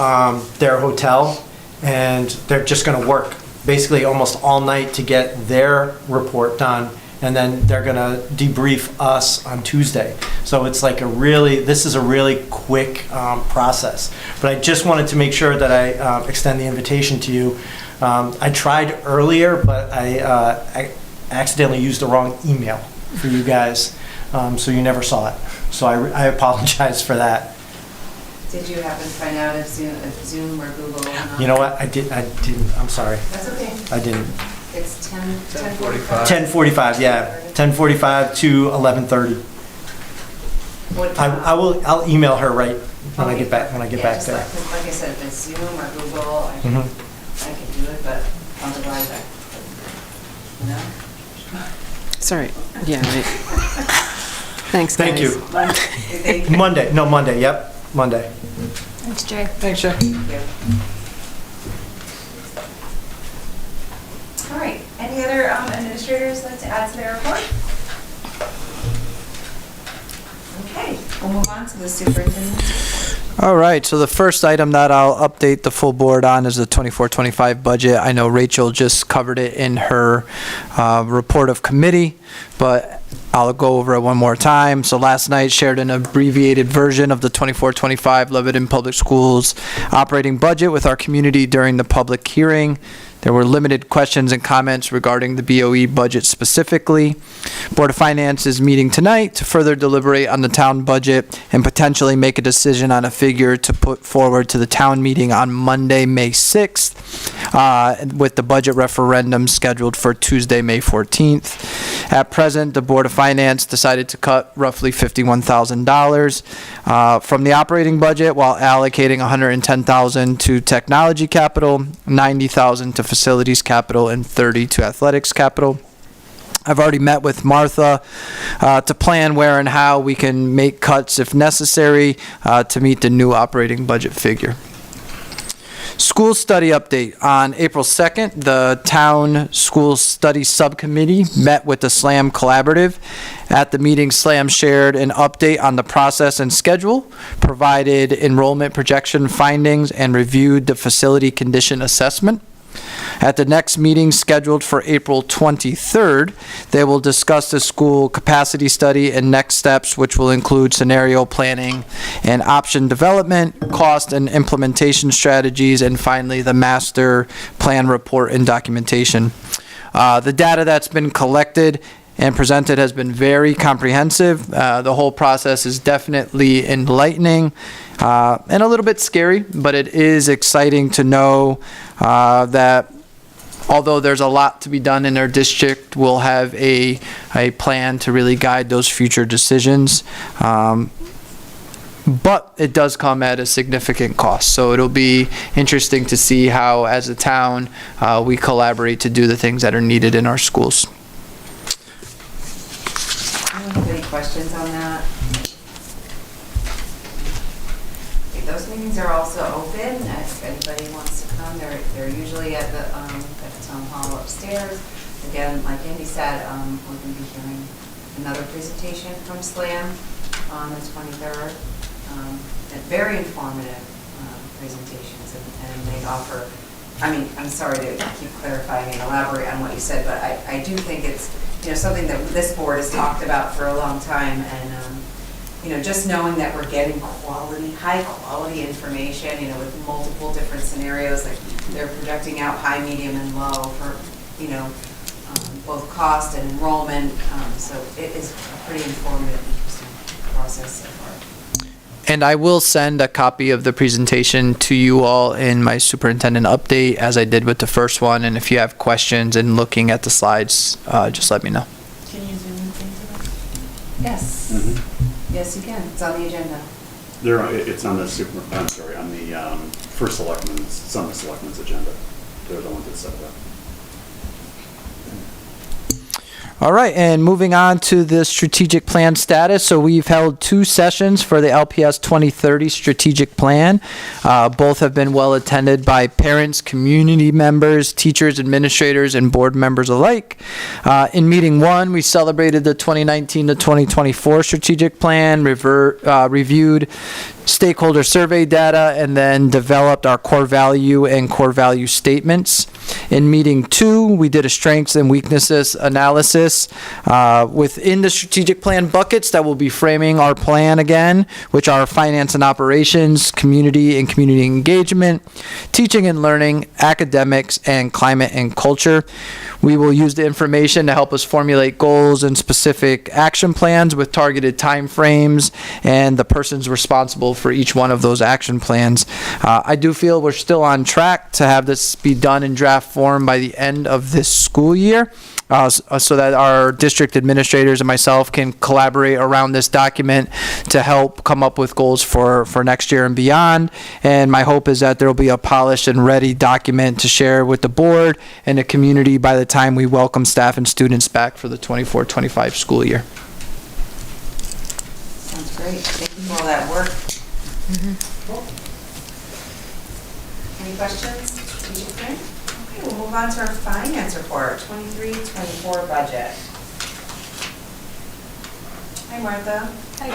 Speaker 11: their hotel, and they're just going to work basically almost all night to get their report done, and then they're going to debrief us on Tuesday. So it's like this is a really quick process. But I just wanted to make sure that I extend the invitation to you. I tried earlier, but I accidentally used the wrong email for you guys, so you never saw it. So I apologize for that.
Speaker 4: Did you happen to find out if Zoom or Google?
Speaker 11: You know what? I didn't. I'm sorry.
Speaker 4: That's okay.
Speaker 11: I didn't.
Speaker 4: It's 10:45.
Speaker 11: 10:45, yeah. 10:45 to 11:30.
Speaker 4: What time?
Speaker 11: I'll email her right when I get back there.
Speaker 4: Like I said, if it's Zoom or Google, I can do it, but otherwise you know?
Speaker 8: Sorry. Yeah, right. Thanks, guys.
Speaker 11: Thank you. Monday. No, Monday. Yep. Monday.
Speaker 2: Thanks, Jay.
Speaker 11: Thanks, Jay.
Speaker 4: Thank you. All right, any other administrators like to add to their report? Okay, we'll move on to the superintendent's report.
Speaker 6: All right, so the first item that I'll update the full board on is the 24-25 budget. I know Rachel just covered it in her report of committee, but I'll go over it one more time. So last night shared an abbreviated version of the 24-25 Lebanon Public Schools operating budget with our community during the public hearing. There were limited questions and comments regarding the BOE budget specifically. Board of Finance is meeting tonight to further deliberate on the town budget and potentially make a decision on a figure to put forward to the town meeting on Monday, May 6th, with the budget referendum scheduled for Tuesday, May 14th. At present, the Board of Finance decided to cut roughly $51,000 from the operating budget while allocating $110,000 to technology capital, $90,000 to facilities capital, and $30,000 to athletics capital. I've already met with Martha to plan where and how we can make cuts if necessary to meet the new operating budget figure. School study update. On April 2nd, the Town School Study Subcommittee met with the SLAM Collaborative. At the meeting, SLAM shared an update on the process and schedule, provided enrollment projection findings, and reviewed the facility condition assessment. At the next meeting scheduled for April 23rd, they will discuss the school capacity study and next steps, which will include scenario planning and option development, cost and implementation strategies, and finally the master plan report and documentation. The data that's been collected and presented has been very comprehensive. The whole process is definitely enlightening and a little bit scary, but it is exciting to know that although there's a lot to be done in our district, we'll have a plan to really guide those future decisions. But it does come at a significant cost. So it'll be interesting to see how, as a town, we collaborate to do the things that are needed in our schools.
Speaker 4: Anyone have any questions on that? Okay, those meetings are also open. If anybody wants to come, they're usually at the town hall upstairs. Again, like Andy said, we're going to be hearing another presentation from SLAM on the 23rd. Very informative presentations, and they offer, I mean, I'm sorry to keep clarifying and elaborate on what you said, but I do think it's, something that this board has talked about for a long time, and just knowing that we're getting high quality information, with multiple different scenarios, like they're projecting out high, medium, and low for, both cost and enrollment. So it is a pretty informative, interesting process so far.
Speaker 6: And I will send a copy of the presentation to you all in my superintendent update, as I did with the first one. And if you have questions in looking at the slides, just let me know.
Speaker 5: Can you zoom into that?
Speaker 4: Yes. Yes, you can. It's on the agenda.
Speaker 3: It's on the on the first selectmen's, it's on the selectmen's agenda. They're the ones that set it up.
Speaker 6: All right, and moving on to the strategic plan status. So we've held 2 sessions for the LPS 2030 strategic plan. Both have been well attended by parents, community members, teachers, administrators, and board members alike. In meeting 1, we celebrated the 2019 to 2024 strategic plan, reviewed stakeholder survey data, and then developed our core value and core value statements. In meeting 2, we did a strengths and weaknesses analysis within the strategic plan buckets that will be framing our plan again, which are finance and operations, community and community engagement, teaching and learning, academics, and climate and culture. We will use the information to help us formulate goals and specific action plans with targeted time frames and the persons responsible for each one of those action plans. I do feel we're still on track to have this be done in draft form by the end of this school year, so that our district administrators and myself can collaborate around this document to help come up with goals for next year and beyond. And my hope is that there will be a polished and ready document to share with the board and the community by the time we welcome staff and students back for the 24-25 school year.
Speaker 4: Sounds great. Thank you for all that work. Cool. Any questions? Strategic plan? Okay, we'll move on to our finance report, 23-24 budget. Hi, Martha. Hi.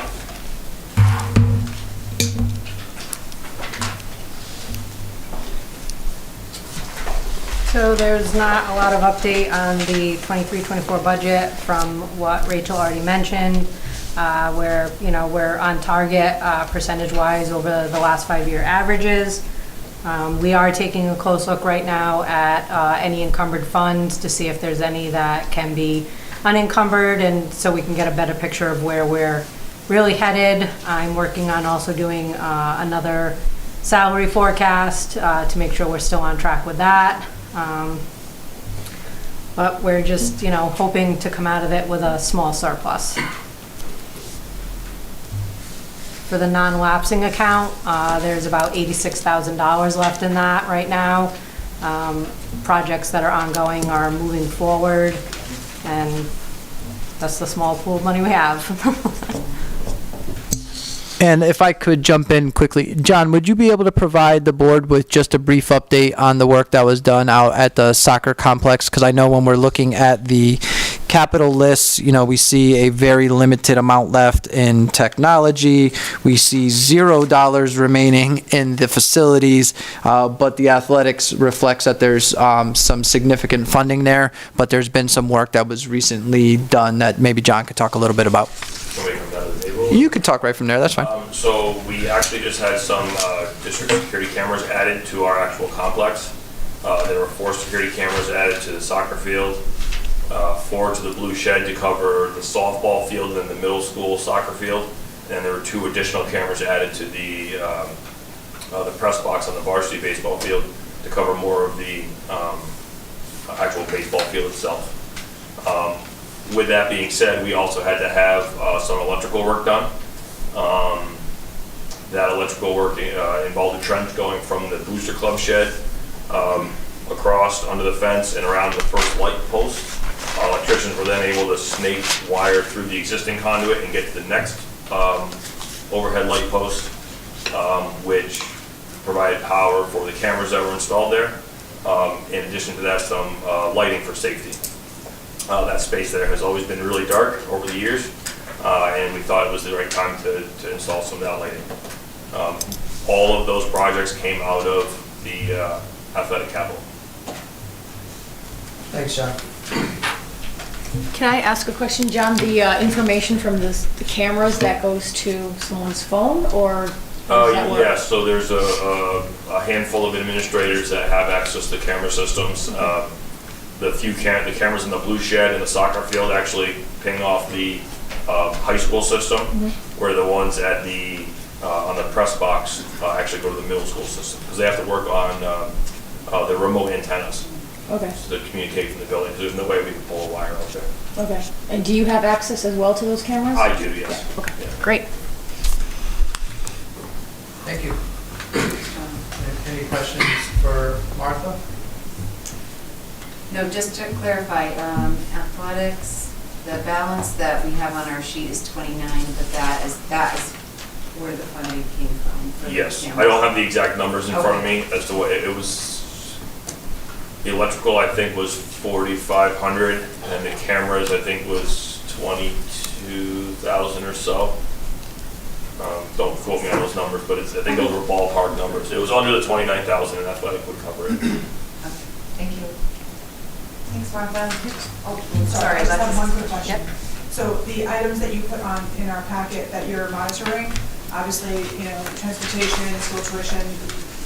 Speaker 2: So there's not a lot of update on the 23-24 budget from what Rachel already mentioned, where, we're on target percentage-wise over the last 5-year averages. We are taking a close look right now at any encumbered funds to see if there's any that can be unencumbered, and so we can get a better picture of where we're really headed. I'm working on also doing another salary forecast to make sure we're still on track with that. But we're just, hoping to come out of it with a small surplus. For the non-lapsing account, there's about $86,000 left in that right now. Projects that are ongoing are moving forward, and that's the small pool of money we have.
Speaker 6: And if I could jump in quickly, John, would you be able to provide the board with just a brief update on the work that was done out at the soccer complex? Because I know when we're looking at the capital lists, we see a very limited amount left in technology. We see $0 remaining in the facilities, but the athletics reflects that there's some significant funding there, but there's been some work that was recently done that maybe John could talk a little bit about.
Speaker 12: Somebody come down to the table.
Speaker 6: You could talk right from there, that's fine.
Speaker 12: So we actually just had some district security cameras added to our actual complex. There were 4 security cameras added to the soccer field, 4 to the blue shed to cover the softball field and the middle school soccer field. And there were 2 additional cameras added to the press box on the varsity baseball field to cover more of the actual baseball field itself. With that being said, we also had to have some electrical work done. That electrical work involved a trench going from the Booster Club shed across under the fence and around the first light post. Our electricians were then able to snake wire through the existing conduit and get to the next overhead light post, which provided power for the cameras that were installed there. In addition to that, some lighting for safety. That space there has always been really dark over the years, and we thought it was the right time to install some of that lighting. All of those projects came out of the athletic capital.
Speaker 11: Thanks, John.
Speaker 2: Can I ask a question, John? The information from the cameras, that goes to someone's phone, or how does that work?
Speaker 12: Yes, so there's a handful of administrators that have access to camera systems. The cameras in the blue shed and the soccer field actually ping off the high school system, where the ones at on the press box actually go to the middle school system, because they have to work on the remote antennas.
Speaker 2: Okay.
Speaker 12: To communicate from the building, because there's no way we can pull a wire out there.
Speaker 2: Okay. And do you have access as well to those cameras?
Speaker 12: I do, yes.
Speaker 2: Yeah. Okay.
Speaker 12: Yeah.
Speaker 2: Great.
Speaker 11: Thank you. Any questions for Martha?
Speaker 4: No, just to clarify, athletics, the balance that we have on our sheet is 29, but that is where the funding came from. for the
Speaker 12: Yes,
Speaker 4: cameras.
Speaker 12: I don't have the exact numbers in front of
Speaker 4: Okay.
Speaker 12: me as to what it was. The electrical, I think, was 4,500, and the cameras, I think, was 22,000 or so. Don't quote me on those numbers, but I think those were ballpark numbers. It was under the 29,000, and athletic would cover it.
Speaker 4: Okay, thank you. Thanks, Martha. Oh,
Speaker 13: Sorry, I
Speaker 4: sorry.
Speaker 13: just have one quick
Speaker 4: Yep.
Speaker 13: question. So the items that you put on in our packet that you're monitoring, obviously, transportation, school tuition,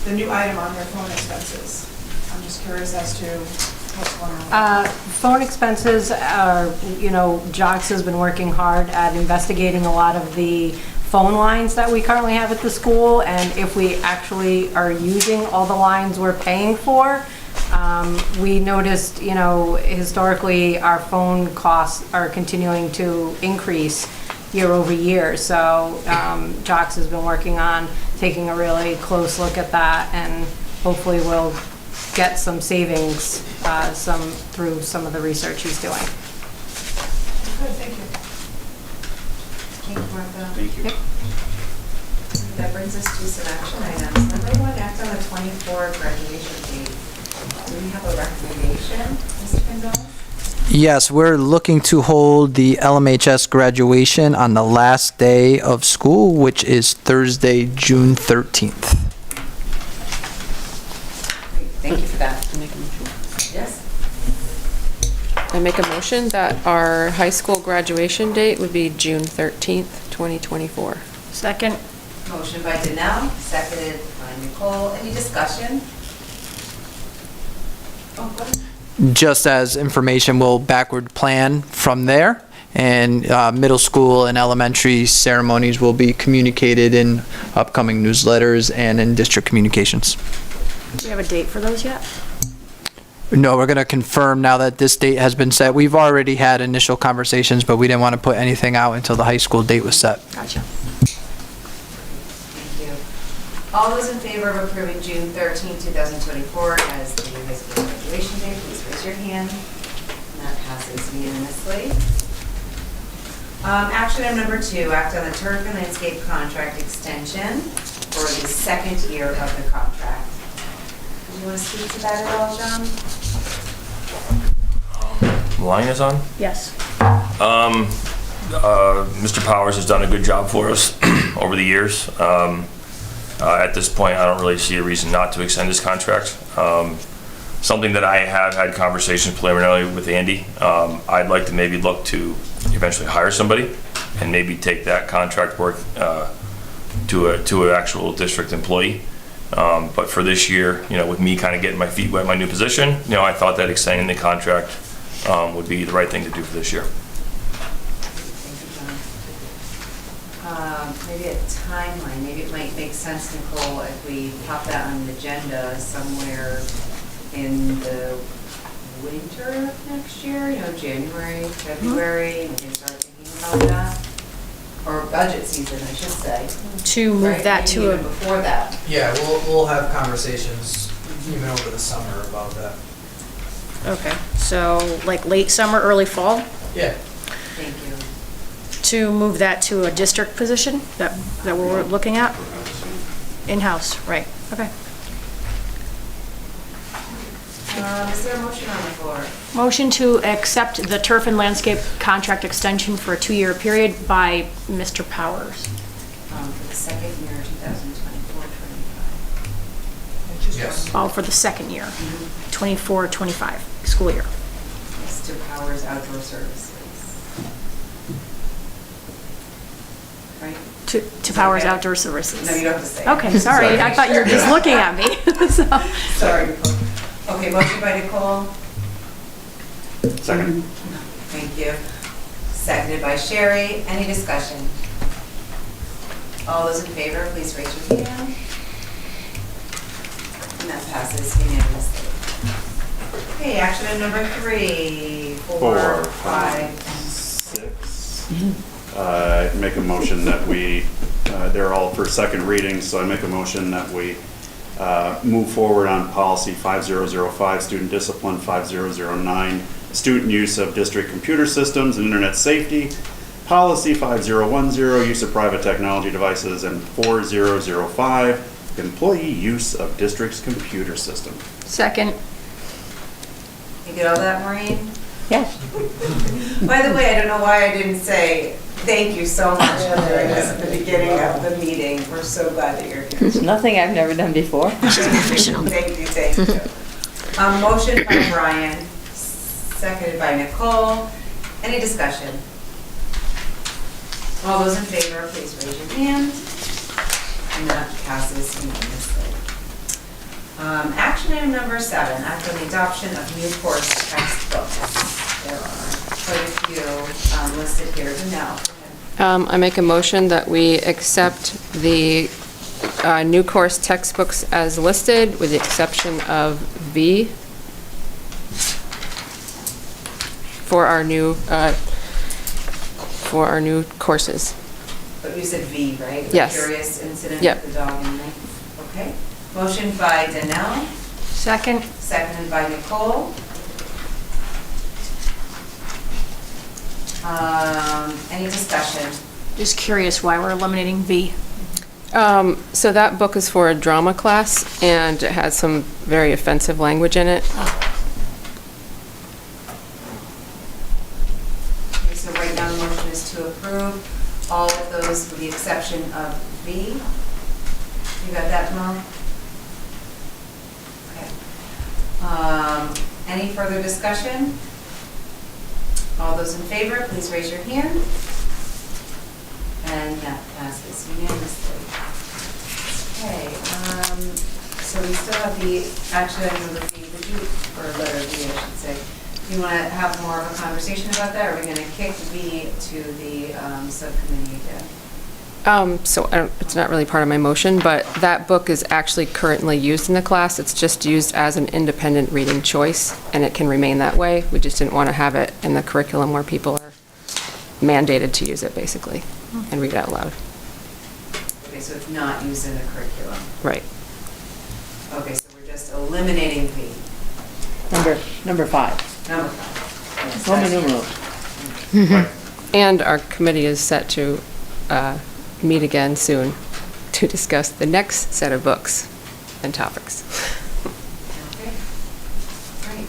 Speaker 13: the new item on their phone expenses. I'm just curious as to what's going on.
Speaker 2: Phone expenses are, Jox has been working hard at investigating a lot of the phone lines that we currently have at the school, and if we actually are using all the lines we're paying for. We noticed, historically, our phone costs are continuing to increase year over year. So Jox has been working on taking a really close look at that, and hopefully we'll get some savings through some of the research he's doing.
Speaker 13: Good, thank you.
Speaker 4: Thank you, Martha.
Speaker 12: Thank you.
Speaker 2: Yep.
Speaker 4: That brings us to some action items. Number 1, act on the 24 graduation date. Do we have a recommendation, Mr. Gonzalez?
Speaker 6: Yes, we're looking to hold the LMHS graduation on the last day of school, which is Thursday, June 13th.
Speaker 4: Great, thank you for that. Yes?
Speaker 8: I make a motion that our high school graduation date would be June 13th, 2024.
Speaker 2: Second.
Speaker 4: Motion by Danell, seconded by by Nicole. Any discussion? Oh, go ahead.
Speaker 6: Just as information, we'll backward plan from there. And middle school and elementary ceremonies will be communicated in upcoming newsletters and in district communications.
Speaker 2: Do you have a date for those yet?
Speaker 6: No, we're going to confirm now that this date has been set. We've already had initial conversations, but we didn't want to put anything out until the high school date was set.
Speaker 2: Gotcha.
Speaker 4: Thank you. All those in favor of approving June 13, 2024 as the high school graduation day, please raise your hand. And that passes unanimously. Action item number 2, act on the turf and landscape contract extension for the second year of the contract. Do you want to speak to that at all, John?
Speaker 12: The line is on.
Speaker 2: Yes.
Speaker 12: Mr. Powers has done a good job for us over the years. At this point, I don't really see a reason not to extend his contract. Something that I have had conversations preliminarily with Andy, I'd like to maybe look to eventually hire somebody and maybe take that contract work to an actual district employee. But for this year, with me kind of getting my feet wet in my new position, I thought that extending the contract would be the right thing to do for this year.
Speaker 4: Thank you, John. Maybe a timeline, maybe it might make sense, Nicole, if we pop that on the agenda somewhere in the winter of next year, January, February, we can start thinking about that. Or budget season, I should say.
Speaker 2: To move
Speaker 4: Right,
Speaker 2: that
Speaker 4: maybe
Speaker 2: to
Speaker 4: even before that.
Speaker 6: Yeah, we'll have conversations even over the summer about that.
Speaker 2: Okay, so like late summer, early fall,
Speaker 6: Yeah.
Speaker 4: Thank you.
Speaker 2: to move that to a district position that we're looking at? In-house, right, okay.
Speaker 4: Is there a motion on the floor?
Speaker 2: Motion to accept the turf and landscape contract extension for a 2-year period by Mr. Powers.
Speaker 4: For the second year, 2024-25.
Speaker 6: Yes.
Speaker 2: Oh, for the second year, 24-25 school year.
Speaker 4: Mr. Powers Outdoor Services. Right?
Speaker 2: To Powers
Speaker 4: Okay.
Speaker 2: Outdoor Services.
Speaker 4: No, you don't have to say it.
Speaker 2: Okay, sorry, I thought you were just looking at me. So,
Speaker 4: Sorry, Nicole. Okay, motion by Nicole.
Speaker 3: Second.
Speaker 4: Thank you. Seconded by Sherry. Any discussion? All those in favor, please raise your hand. And that passes unanimously. Okay, action item number 3, 4, 5, and
Speaker 3: 6. Make a motion that we, they're all for second readings, so I make a motion that we move forward on policy 5005, student discipline, 5009, student use of district computer systems and internet safety, policy 5010, use of private technology devices, and 4005, employee use of district's computer system.
Speaker 2: second.
Speaker 4: You get all that, Maureen?
Speaker 14: Yes.
Speaker 4: By the way, I don't know why I didn't say thank you so much for doing this at the beginning of the meeting. We're so glad that you're here.
Speaker 14: It's nothing I've never done before.
Speaker 4: Thank you, thank you. Motion by Brian, seconded by Nicole. Any discussion? All those in favor, please raise your hand. And that passes unanimously. Action item number 7, act on the adoption of new course textbooks. There are quite a few listed here. Janelle, go ahead.
Speaker 8: I make a motion that we accept the new course textbooks as listed, with the exception of V, for our new courses.
Speaker 4: But you said V, right? The
Speaker 8: Yes.
Speaker 4: Curious incident
Speaker 8: Yep.
Speaker 4: with the dog and knife. Okay. Motion by Danelle,
Speaker 2: Second.
Speaker 4: seconded by Nicole. Any discussion?
Speaker 2: Just curious why we're eliminating V.
Speaker 8: So that book is for a drama class, and it has some very offensive language in it.
Speaker 4: Okay, so right now the motion is to approve all of those with the exception of V. You got that, Mo? Okay. Any further discussion? All those in favor, please raise your hand. And that passes unanimously. Okay, so we still have the action item number B, would you, or letter B, I should say. Do you want to have more of a conversation about that, or are we going to kick B to the subcommittee again?
Speaker 8: It's not really part of my motion, but that book is actually currently used in the class. It's just used as an independent reading choice, and it can remain that way. We just didn't want to have it in the curriculum where people are mandated to use it, basically, and read out loud.
Speaker 4: Okay, so it's not used in the curriculum.
Speaker 8: Right.
Speaker 4: Okay, so we're just eliminating B.
Speaker 14: Number 5.
Speaker 4: Number 5. Yes,
Speaker 14: Roman
Speaker 4: that's-
Speaker 14: numerals.
Speaker 8: And our committee is set to meet again soon to discuss the next set of books and topics.
Speaker 4: Okay, great.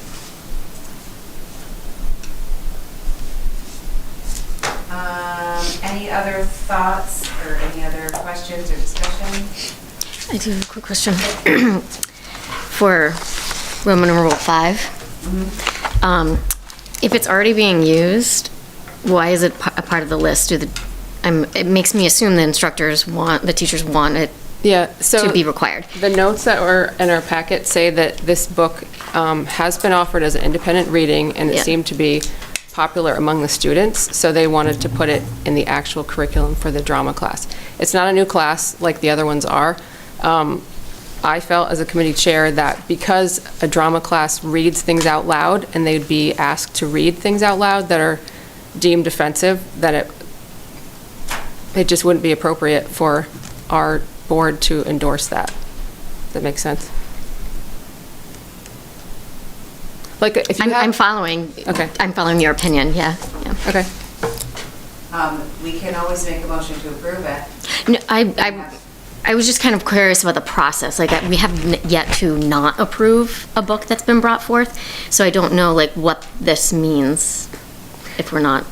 Speaker 4: Any other thoughts or any other questions or discussion?
Speaker 10: I do have a quick question. For Roman numeral 5, if it's already being used, why is it a part of the list? It makes me assume the teachers want it to be required.
Speaker 8: The notes that were in our packet say that this book has been offered as an independent reading, and it seemed to be popular among the students, so they wanted to put it in the actual curriculum for the drama class. It's not a new class like the other ones are. I felt as a committee chair that because a drama class reads things out loud, and they'd be asked to read things out loud that are deemed offensive, that it just wouldn't be appropriate for our board to endorse that. Does that make sense? Like, if you
Speaker 10: I'm following.
Speaker 8: Okay.
Speaker 10: I'm following your opinion, yeah.
Speaker 8: Okay.
Speaker 4: We can always make a motion to approve it.
Speaker 10: No, I was just kind of curious about the process. Like, we have yet to not approve a book that's been brought forth, so I don't know, like, what this means if we're not,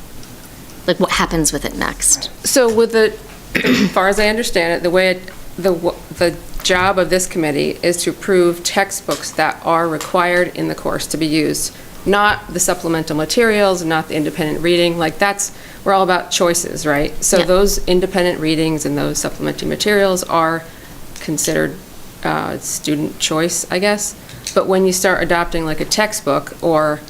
Speaker 10: like, what happens with it next.
Speaker 8: So with as far as I understand it, the job of this committee is to approve textbooks that are required in the course to be used, not the supplemental materials, not the independent reading. Like, we're all about choices, right? So those independent readings and those supplementary materials are considered student choice, I guess. But when you start adopting like a textbook or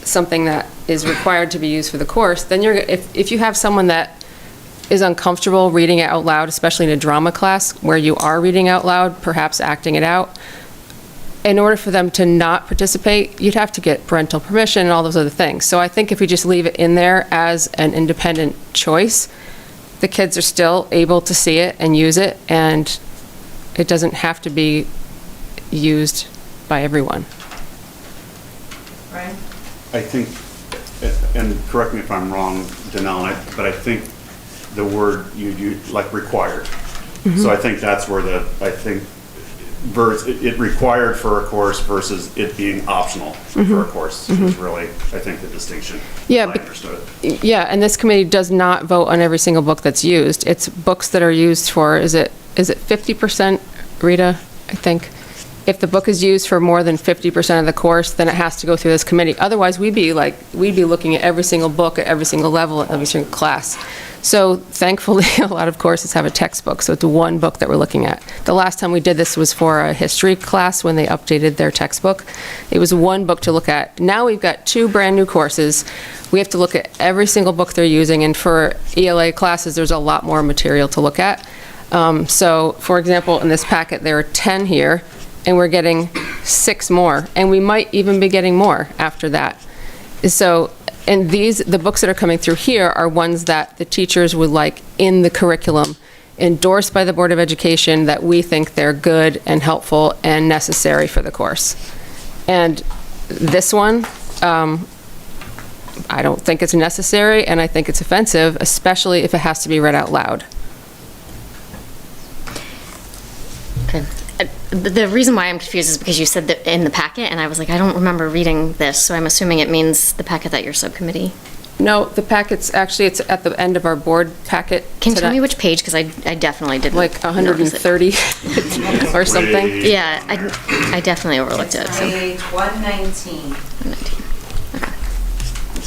Speaker 8: something that is required to be used for the course, then if you have someone that is uncomfortable reading it out loud, especially in a drama class where you are reading out loud, perhaps acting it out, in order for them to not participate, you'd have to get parental permission and all those other things. So I think if we just leave it in there as an independent choice, the kids are still able to see it and use it, and it doesn't have to be used by everyone.
Speaker 4: Brian?
Speaker 3: I think, and correct me if I'm wrong, Danelle, but I think the word you like required. So I think that's where it required for a course versus it being optional for a course is really, I think, the distinction.
Speaker 8: Yeah,
Speaker 3: I understood it.
Speaker 8: Yeah, and this committee does not vote on every single book that's used. It's books that are used for, is it 50%, Rita, I think? If the book is used for more than 50% of the course, then it has to go through this committee. Otherwise, we'd be looking at every single book at every single level, at every single class. So thankfully, a lot of courses have a textbook, so it's one book that we're looking at. The last time we did this was for a history class when they updated their textbook. It was one book to look at. Now we've got 2 brand new courses. We have to look at every single book they're using, and for ELA classes, there's a lot more material to look at. So, for example, in this packet, there are 10 here, and we're getting 6 more, and we might even be getting more after that. So, and the books that are coming through here are ones that the teachers would like in the curriculum, endorsed by the Board of Education, that we think they're good and helpful and necessary for the course. And this one, I don't think it's necessary, and I think it's offensive, especially if it has to be read out loud.
Speaker 10: Okay. The reason why I'm confused is because you said that in the packet, and I was like, I don't remember reading this, so I'm assuming it means the packet that your subcommittee.
Speaker 8: No, the packet's actually, it's at the end of our board packet.
Speaker 10: Can you tell me which page? Because I definitely didn't.
Speaker 8: Like 130 or something.
Speaker 10: Yeah, I definitely overlooked it. So.
Speaker 4: Page 119.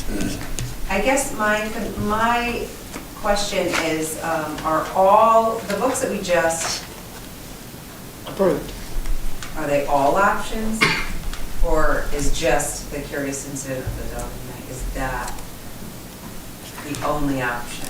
Speaker 10: 119.
Speaker 4: I guess my question is, are all the books that we just
Speaker 2: approved.
Speaker 4: Are they all options? Or is just the curious incident of the dog night, is that the only option?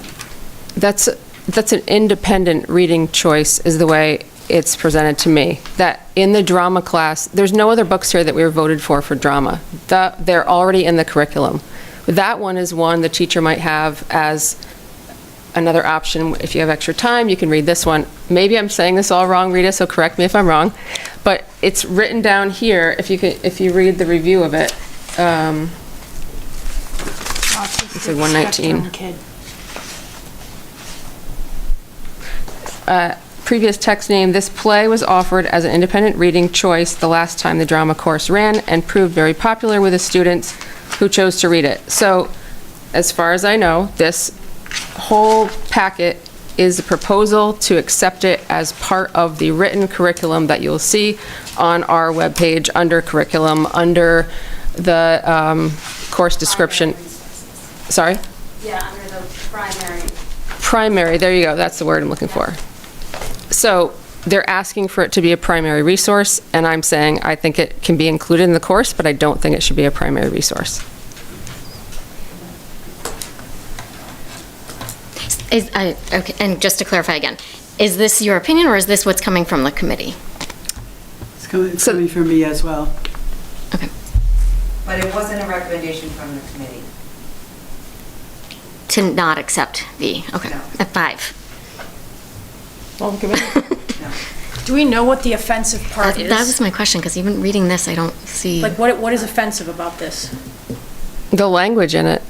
Speaker 8: That's an independent reading choice, is the way it's presented to me. That in the drama class, there's no other books here that we were voted for drama. They're already in the curriculum. That one is one the teacher might have as another option. If you have extra time, you can read this one. Maybe I'm saying this all wrong, Rita, so correct me if I'm wrong. But it's written down here, if you read the review of it. It's a 119. Previous text name, this play was offered as an independent reading choice the last time the drama course ran and proved very popular with the students who chose to read it. So, as far as I know, this whole packet is a proposal to accept it as part of the written curriculum that you'll see on our webpage under curriculum, under the course description. Sorry?
Speaker 15: Yeah, under the primary.
Speaker 8: Primary, there you go, that's the word I'm looking for. So they're asking for it to be a primary resource, and I'm saying I think it can be included in the course, but I don't think it should be a primary resource.
Speaker 10: Okay, and just to clarify again, is this your opinion or is this what's coming from the committee?
Speaker 1: It's coming from me as well.
Speaker 10: Okay.
Speaker 4: But it wasn't a recommendation from the committee.
Speaker 10: To not accept the, okay,
Speaker 4: No.
Speaker 10: at 5.
Speaker 2: Do we know what the offensive part is?
Speaker 10: That was my question, because even reading this, I don't see.
Speaker 2: Like, what is offensive about this?
Speaker 8: The language in it.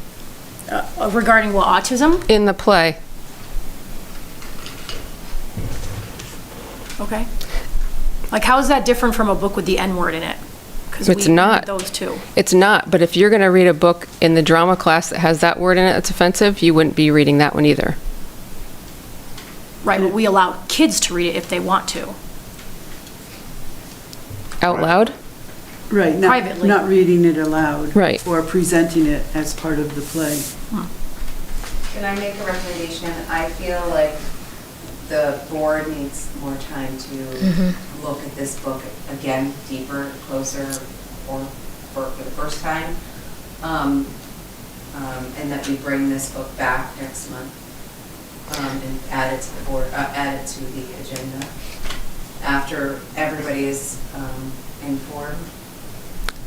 Speaker 2: Regarding what, autism?
Speaker 8: In the play.
Speaker 2: Okay. Like, how is that different from a book with the N-word in it? 'Cause
Speaker 8: It's
Speaker 2: we
Speaker 8: not.
Speaker 2: read those two.
Speaker 8: It's not, but if you're going to read a book in the drama class that has that word in it that's offensive, you wouldn't be reading that one either.
Speaker 2: Right, but we allow kids to read it if they want to.
Speaker 8: Out loud?
Speaker 1: Right,
Speaker 2: Privately.
Speaker 1: not reading it aloud.
Speaker 8: Right.
Speaker 1: Or presenting it as part of the play.
Speaker 4: Can I make a recommendation? I feel like the board needs more time to look at this book again, deeper, closer, or for the first time. And that we bring this book back next month and add it to the board, add it to the agenda after everybody is informed.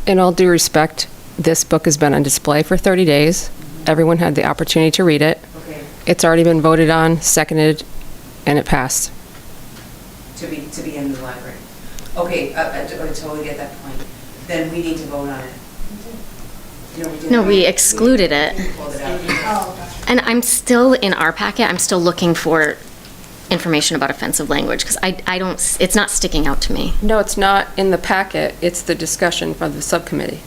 Speaker 8: In all due respect, this book has been on display for 30 days. Everyone had the opportunity to read it.
Speaker 4: Okay.
Speaker 8: It's already been voted on, seconded, and it passed.
Speaker 4: To be in the library. Okay, I totally get that point. Then we need to vote on it.
Speaker 10: No, we excluded it.
Speaker 4: Pulled it out.
Speaker 13: Oh, gotcha.
Speaker 10: And I'm still, in our packet, I'm still looking for information about offensive language, because I don't, it's not sticking out to me.
Speaker 8: No, it's not in the packet. It's the discussion from the subcommittee.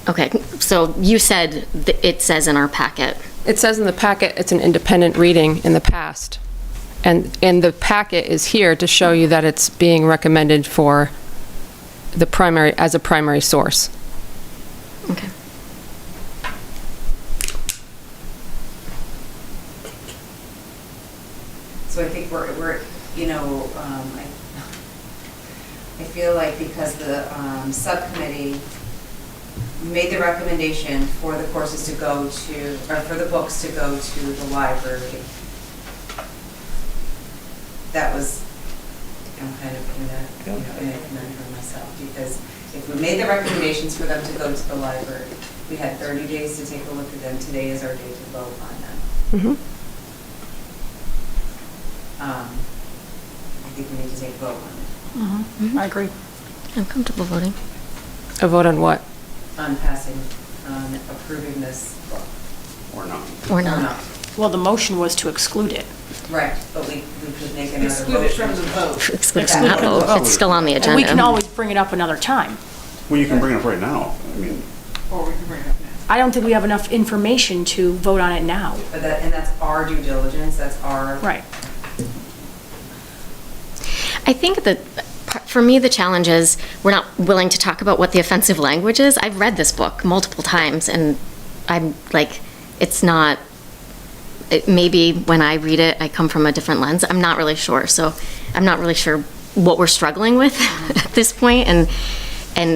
Speaker 10: Okay, so you said it says in our packet.
Speaker 8: It says in the packet it's an independent reading in the past. And the packet is here to show you that it's being recommended for the primary, as a primary source.
Speaker 10: Okay.
Speaker 4: So I think we're you know, I feel like because the subcommittee made the recommendation for the courses to go to, or for the books to go to the library, that was, I'm kind of in a conundrum myself, because if we made the recommendations for them to go to the library, we had 30 days to take a look at them. Today is our day to vote on them. I think we need to take a vote on it.
Speaker 2: I agree.
Speaker 10: I'm comfortable voting.
Speaker 8: A vote on what?
Speaker 4: On passing, on approving this book.
Speaker 3: Or not.
Speaker 10: Or not.
Speaker 2: Well, the motion was to exclude it.
Speaker 4: Right, but we could make another
Speaker 13: Exclude it
Speaker 4: motion.
Speaker 13: from the vote.
Speaker 10: Exclude from that vote, if it's still on the agenda.
Speaker 2: And we can always bring it up another time.
Speaker 3: Well, you can bring it up right now. I mean,
Speaker 13: Or we can bring it up now.
Speaker 2: I don't think we have enough information to vote on it now.
Speaker 4: But that's our due diligence, that's our.
Speaker 2: Right.
Speaker 10: I think that, for me, the challenge is we're not willing to talk about what the offensive language is. I've read this book multiple times, and I'm like, it's not, maybe when I read it, I come from a different lens. I'm not really sure. So I'm not really sure what we're struggling with at this point, and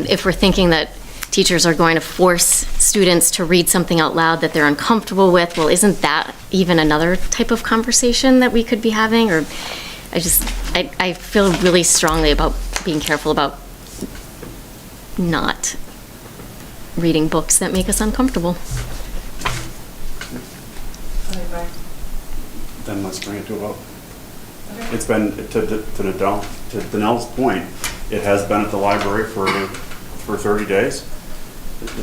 Speaker 10: if we're thinking that teachers are going to force students to read something out loud that they're uncomfortable with, well, isn't that even another type of conversation that we could be having? Or I feel really strongly about being careful about not reading books that make us uncomfortable.
Speaker 3: Then let's bring it to a vote. It's been, to Danelle's point, it has been at the library for 30 days.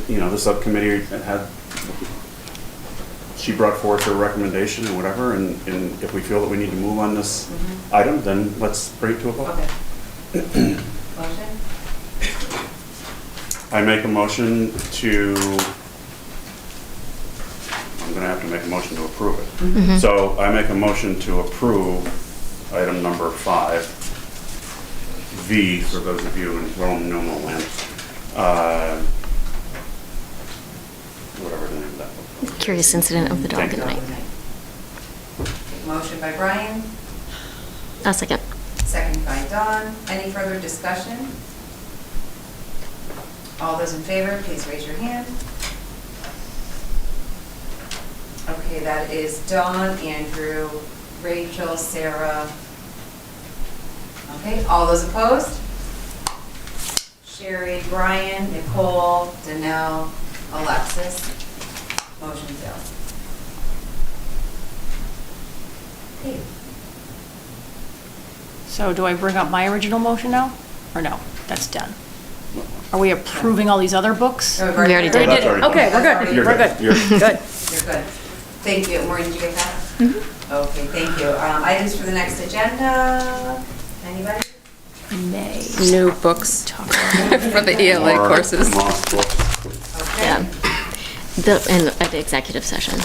Speaker 3: You know, the subcommittee she brought forth her recommendation and whatever, and if we feel that we need to move on this item, then let's bring it to a vote.
Speaker 4: Okay. Motion?
Speaker 3: I make a motion to, I'm gonna have to make a motion to approve it. So I make a motion to approve item number 5, V, for those of you in Roman numeral land. Whatever the name of that book.
Speaker 10: Curious Incident of the Dog
Speaker 3: Thank
Speaker 10: at
Speaker 3: you.
Speaker 10: Night.
Speaker 4: Motion by Brian,
Speaker 10: A second.
Speaker 4: second by Dawn. Any further discussion? All those in favor, please raise your hand. Okay, that is Dawn, Andrew, Rachel, Sarah. Okay, all those opposed? Sherry, Brian, Nicole, Danelle, Alexis. Motion fails. Okay.
Speaker 2: So do I bring up my original motion now? Or no? That's done. Are we approving all these other books?
Speaker 4: No,
Speaker 10: We already did.
Speaker 3: That's already
Speaker 2: Okay, we're
Speaker 4: done.
Speaker 2: good.
Speaker 3: You're
Speaker 2: We're
Speaker 3: good.
Speaker 2: good.
Speaker 3: You're
Speaker 2: Good.
Speaker 4: You're good. Thank you. Maureen, did you get that? Okay, thank you. Items for the next agenda? Anybody?
Speaker 2: May.
Speaker 8: New books for the ELA
Speaker 3: More
Speaker 8: courses.
Speaker 3: lost books.
Speaker 10: Yeah.
Speaker 4: Okay.
Speaker 10: And at the executive session.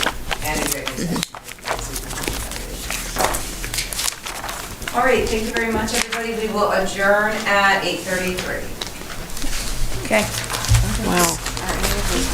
Speaker 4: And executive session. All right, thank you very much, everybody. We will adjourn at 8:33.
Speaker 2: Okay.